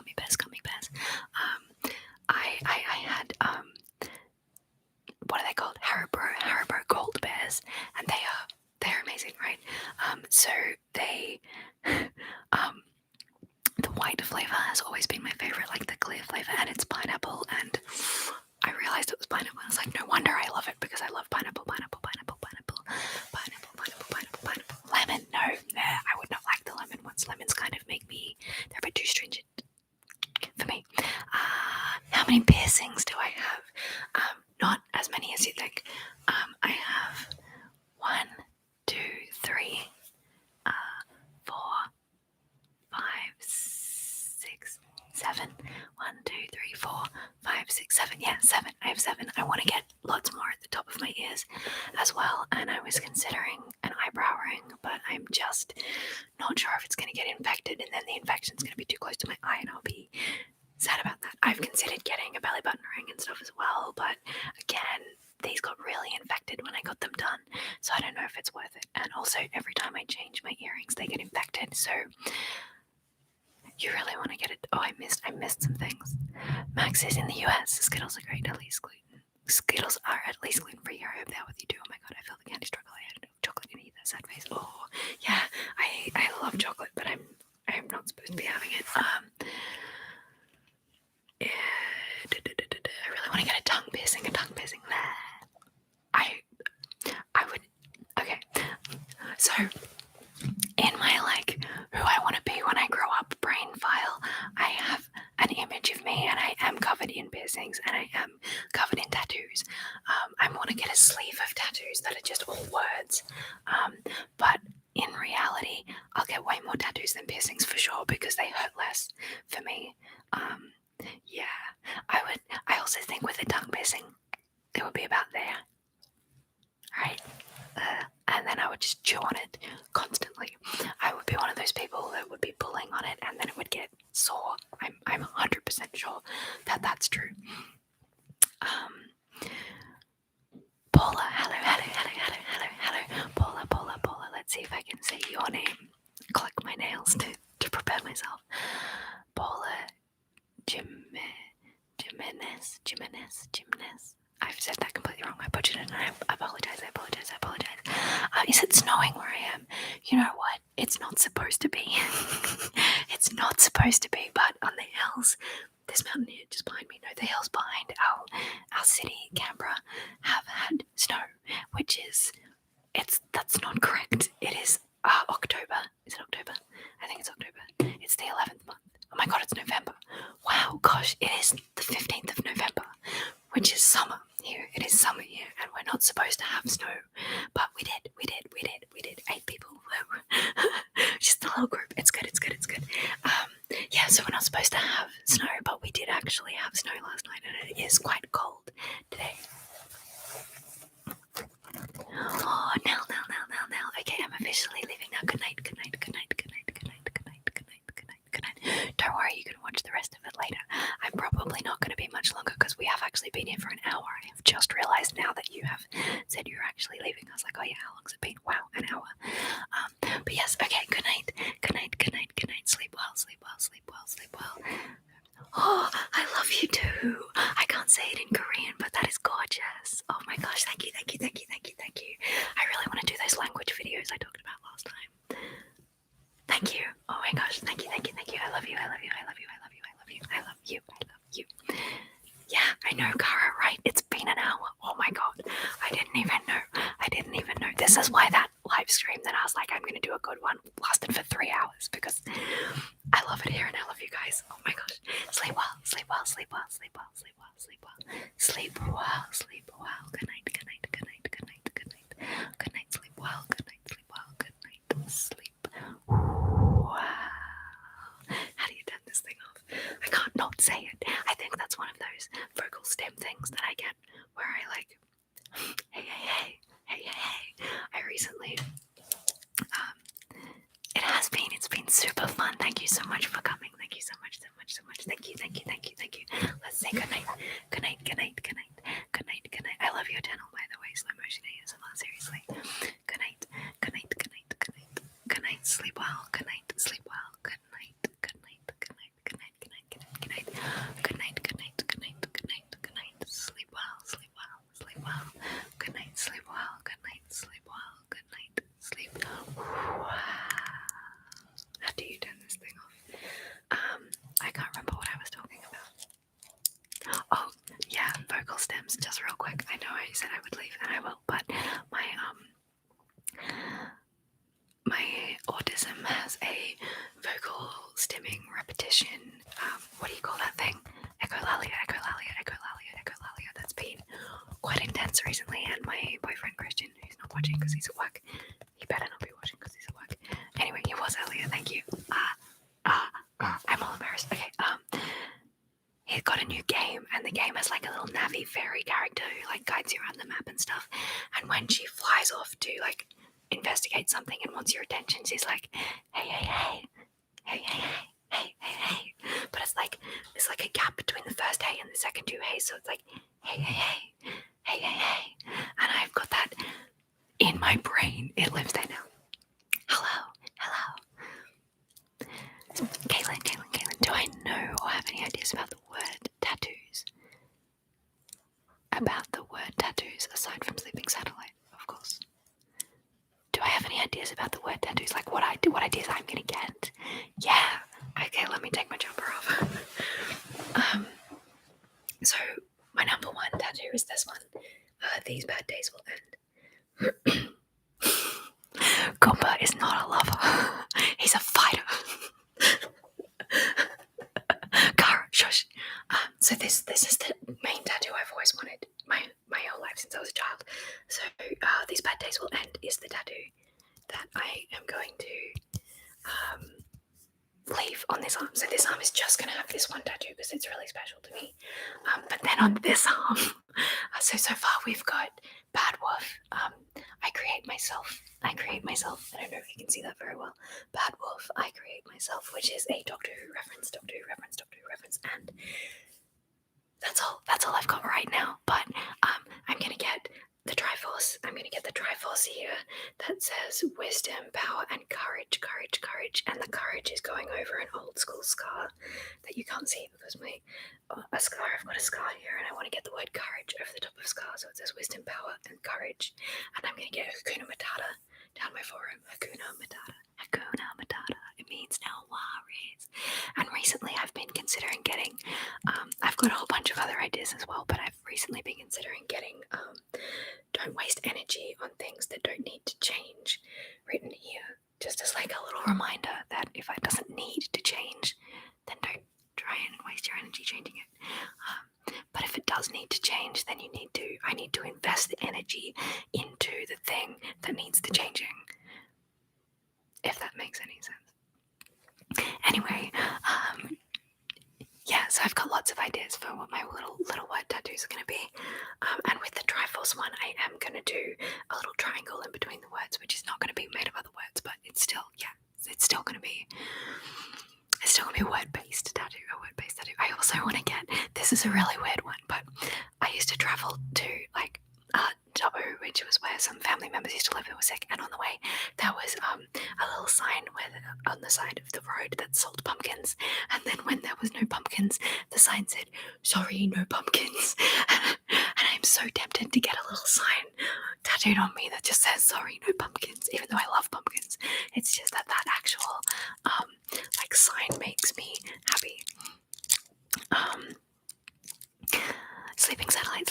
I had what are they called? Haribo Gold Bears, and they're amazing, right? So they the white flavor has always been my favorite, like the clear flavor, and it's pineapple. And I realized it was pineapple. I was like, no wonder I love it, because I love pineapple. Lemon, no, I would not like the lemon ones. Lemons kind of make me, they're a bit too stringent for me. How many piercings do I have? Not as many as you think. I have 1, 2, 3, 4, 5, 6, 7. 1, 2, 3, 4, 5, 6, 7. Yeah, 7. I have 7. I want to get lots more at the top of my ears as well. And I was considering an eyebrow ring, but I'm just not sure if it's going to get infected, and then the infection's going to be too close to my eye, and I'll be sad about that. I've considered getting a belly button ring and stuff as well, but again, these got really infected when I got them done, so I don't know if it's worth it. And also, every time I change my earrings, they get infected, so you really want to get it. Oh, I missed some things. Max is in the US. Skittles are great, at least gluten. Skittles are at least gluten-free. I hope they're with you too. Oh my god, I feel the candy struggle. I had chocolate in either. Sad face. Oh, yeah, I love chocolate, but I'm not supposed to be having it. I really want to get a tongue piercing. I would. Okay, so in my like who I want to be when I grow up brain file, I have an image of me, and I am covered in piercings, and I am covered in tattoos. I want to get a sleeve of tattoos that are just all words, but in reality, I'll get way more tattoos than piercings for sure, because they hurt less for me. Yeah, I also think with a tongue piercing, it would be about there, right? And then I would just chew on it constantly. I would be one of those people that would be pulling on it, and then it would get sore. I'm 100% sure that that's true. Paula, hello. Paula, let's see if I can say your name. Click my nails to prepare myself. Paula Jimenez. I've said that completely wrong. I butchered it, and I apologize. Is it snowing where I am? You know what? It's not supposed to be. It's not supposed to be, but on the hills, this mountain here just behind me, no, the hills behind our city, Canberra, have had snow, which is, that's not correct. It is October. Is it October? I think it's October. It's the 11th month. Oh my god, it's November. Wow, gosh, it is the 15th of November, which is summer here. It is summer here, and we're not supposed to have snow, but we did. 8 people. Just a little group. It's good. Yeah, so we're not supposed to have snow, but we did actually have snow last night, and it is quite cold today. Oh, Nell. Okay, I'm officially leaving now. Good night. Don't worry, you can watch the rest of it later. I'm probably not going to be much longer, because we have actually been here for an hour. I have just realised now that you have said you're actually leaving. I was like, oh yeah, how long's it been? Wow, an hour. But yes, okay, good night. Sleep well. Oh, I love you too. I can't say it in Korean, but that is gorgeous. Oh my gosh, thank you. I really want to do those language videos I talked about last time. Thank you. Oh my gosh, thank you. I love you. Yeah, I know, Kara, right? It's been an hour. Oh my god. I didn't even know. This is why that live stream that I was like, I'm gonna do a good one, lasted for 3 hours, because I love it here and I love you guys. Oh my gosh. Sleep well. Sleep well. Good night. Sleep well. Sleep. Wow. How do you turn this thing off? I can't not say it. I think that's one of those vocal stem things that I get where I like, hey. I recently, it's been super fun. Thank you so much for coming. Thank you so much. Thank you. Let's say good night. Good night. I love your channel, by the way. Slow motion ASMR, seriously. just real quick. I know I said I would leave, and I will, but my autism has a vocal stimming repetition. What do you call that thing? Echolalia. That's been quite intense recently, and my boyfriend Christian, who's not watching because he's at work, he better not be watching because he's at work. Anyway, he was earlier. Thank you. I'm all embarrassed. Okay. He got a new game, and the game has like a little Navi fairy character who like guides you around the map and stuff. And when she flies off to like investigate something and wants your attention, she's like, hey. But it's like a gap between the first hey and the second two hey, so it's like hey. And I've got that in my brain. It lives there now. Hello. Caitlin, do I know or have any ideas about the word tattoos? Aside from sleeping satellite, of course. Do I have any ideas about the word tattoos? Like what ideas I'm gonna get? Yeah. Okay, let me take my jumper off. So my number one tattoo is this one. These bad days will end. Goombah is not a lover. He's a fighter. Cara, shush. So this is the main tattoo I've always wanted my whole life since I was a child. So these bad days will end is the tattoo that I am going to leave on this arm. So this arm is just going to have this one tattoo because it's really special to me. But then on this arm, so far we've got Bad Wolf. I create myself. I don't know if you can see that very well. Bad Wolf, I create myself, which is a Doctor Who reference, and that's all I've got right now. But I'm gonna get the Triforce. Here that says wisdom, power, and courage. And the courage is going over an old school scar that you can't see because I've got a scar here, and I want to get the word courage over the top of scar, so it says wisdom, power, and courage. And I'm gonna get Hakuna Matata down my forearm. Hakuna Matata. It means no worries. And recently I've been considering getting, I've got a whole bunch of other ideas as well, but I've recently been considering getting don't waste energy on things that don't need to change written here, just as like a little reminder that if it doesn't need to change, then don't try and waste your energy changing it. But if it does need to change, then I need to invest the energy into the thing that needs the changing, if that makes any sense. Anyway, yeah, so I've got lots of ideas for what my little word tattoos are going to be. And with the Triforce one, I am going to do a little triangle in between the words, which is not going to be made of other words, but it's still going to be a word-based tattoo. I also want to get, this is a really weird one, but I used to travel to like Dubbo, which was where some family members used to live who were sick, and on the way there was a little sign on the side of the road that sold pumpkins, and then when there was no pumpkins, the sign said, "Sorry, no pumpkins." And I'm so tempted to get a little sign tattooed on me that just says "Sorry, no pumpkins," even though I love pumpkins. It's just that actual like sign makes me happy. Sleeping satellite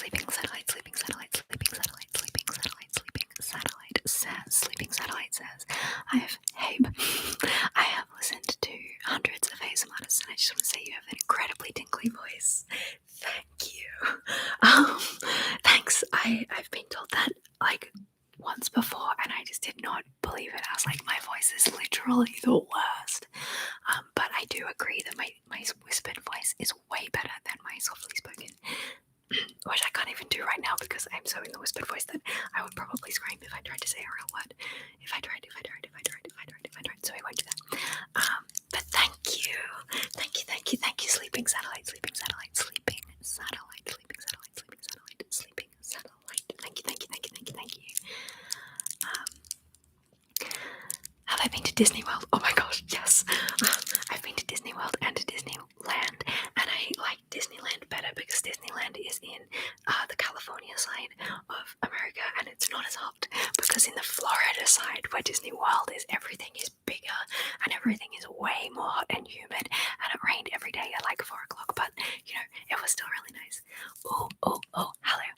says, I have listened to hundreds of ASMR artists, and I just want to say you have an incredibly tinkly voice. Thank you. Thanks. I've been told that like once before, and I just did not believe it. I was like, my voice is literally the worst. But I do agree that my whispered voice is way better than my softly spoken, which I can't even do right now because I'm so in the whispered voice that I would probably scream if I tried to say a real word. If I tried. So I won't do that. But thank you, sleeping satellite. Thank you. Have I been to Disney World? Oh my gosh, yes. I've been to Disney World and to Disneyland, and I like Disneyland better because Disneyland is in the California side of America, and it's not as hot, because in the Florida side where Disney World is, everything is bigger and everything is way more hot and humid, and it rained every day at like 4 o'clock, but you know, it was still really nice. Oh, hello.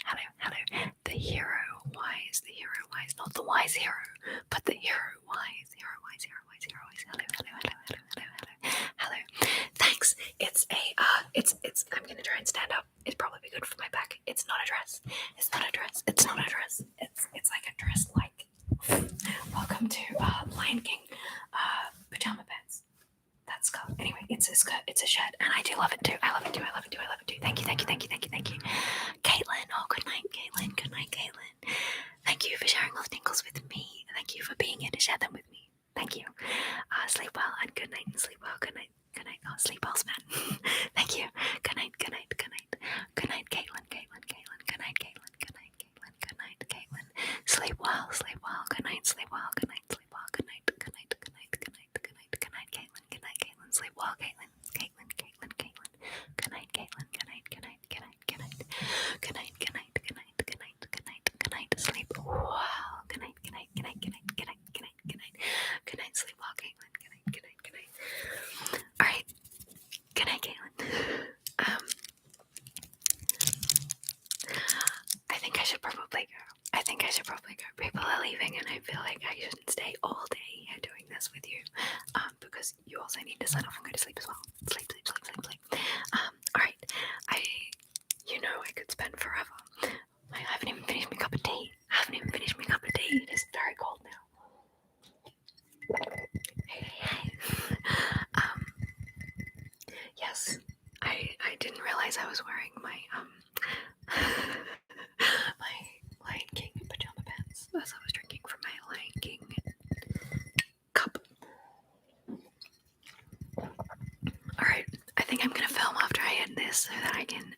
dress. It's not a dress. It's not a dress. It's like a dress. Like, welcome to Lion King pajama pants. That skirt. Anyway, it's a skirt. It's a shirt, and I do love it too. I love it too. I love it too. I love it too. Thank you. Thank you. Thank you. Thank you. Thank you. Caitlin. Oh, good night, Caitlin. Good night, Caitlin. Thank you for sharing those tingles with me. Thank you for being here to share them with me. Thank you. Sleep well and good night. Sleep well. Good night. Good night. Oh, sleep well, Span. Thank you. Good night. Good night. Good night. Good night, Caitlin. Caitlin. Caitlin. Good night, Caitlin. Good night, Caitlin. Good night, Caitlin. Sleep well. Sleep well. Good night. Sleep well. Good night. Sleep well. Good night. Good night. Good night. Good night. Good night. Good night, Caitlin. Good night, Caitlin. Sleep well, Caitlin. Caitlin. Caitlin. Caitlin. Good night, Caitlin. Good night. Good night. Good night. Good night. Good night. Good night. Good night. Good night. Good night. Good night. Sleep well. Good night. Good night. Good night. Good night. Good night. Good night. Good night. Good night. Sleep well, Caitlin. Good night. Good night. Good night. All right. Good night, Caitlin. I think I should probably go. People are leaving, and I feel like I shouldn't stay all day here doing this with you. Because you also need to sign off and go to sleep as well. Sleep, sleep, sleep, sleep, sleep. All right. I could spend forever. I haven't even finished my cup of tea. It is very cold now. Hey. Yes, I didn't realize I was wearing my my Lion King pajama pants as I was drinking from my Lion King cup. All right, I think I'm gonna film after I end this so that I can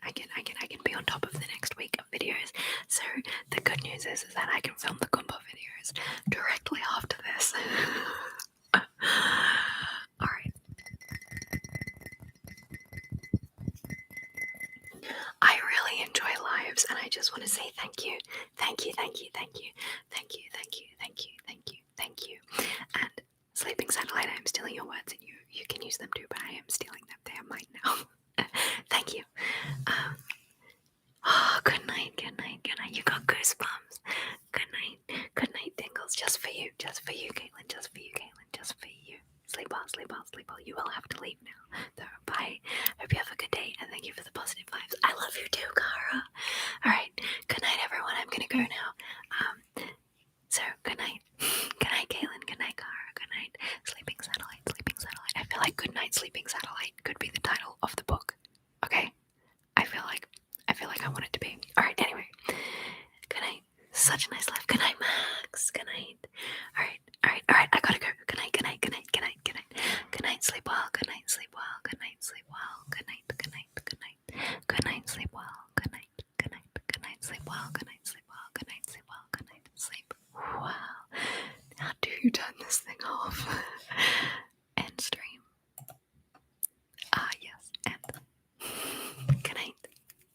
be on top of the next week of videos. So the good news is that I can film the goombah videos directly after this. All right. I really enjoy lives, and I just want to say thank you. And Sleeping Satellite, I'm stealing your words, and you can use them too, but I am stealing them. They are mine now. Thank you. Good night. You got goosebumps. Good night, tingles. Just for you, Caitlin. Just for you. Sleep well. You will have to leave now. So, bye. Hope you have a good day, and thank you for the positive vibes. I love you too, Cara. Alright, good night, everyone. I'm gonna go now.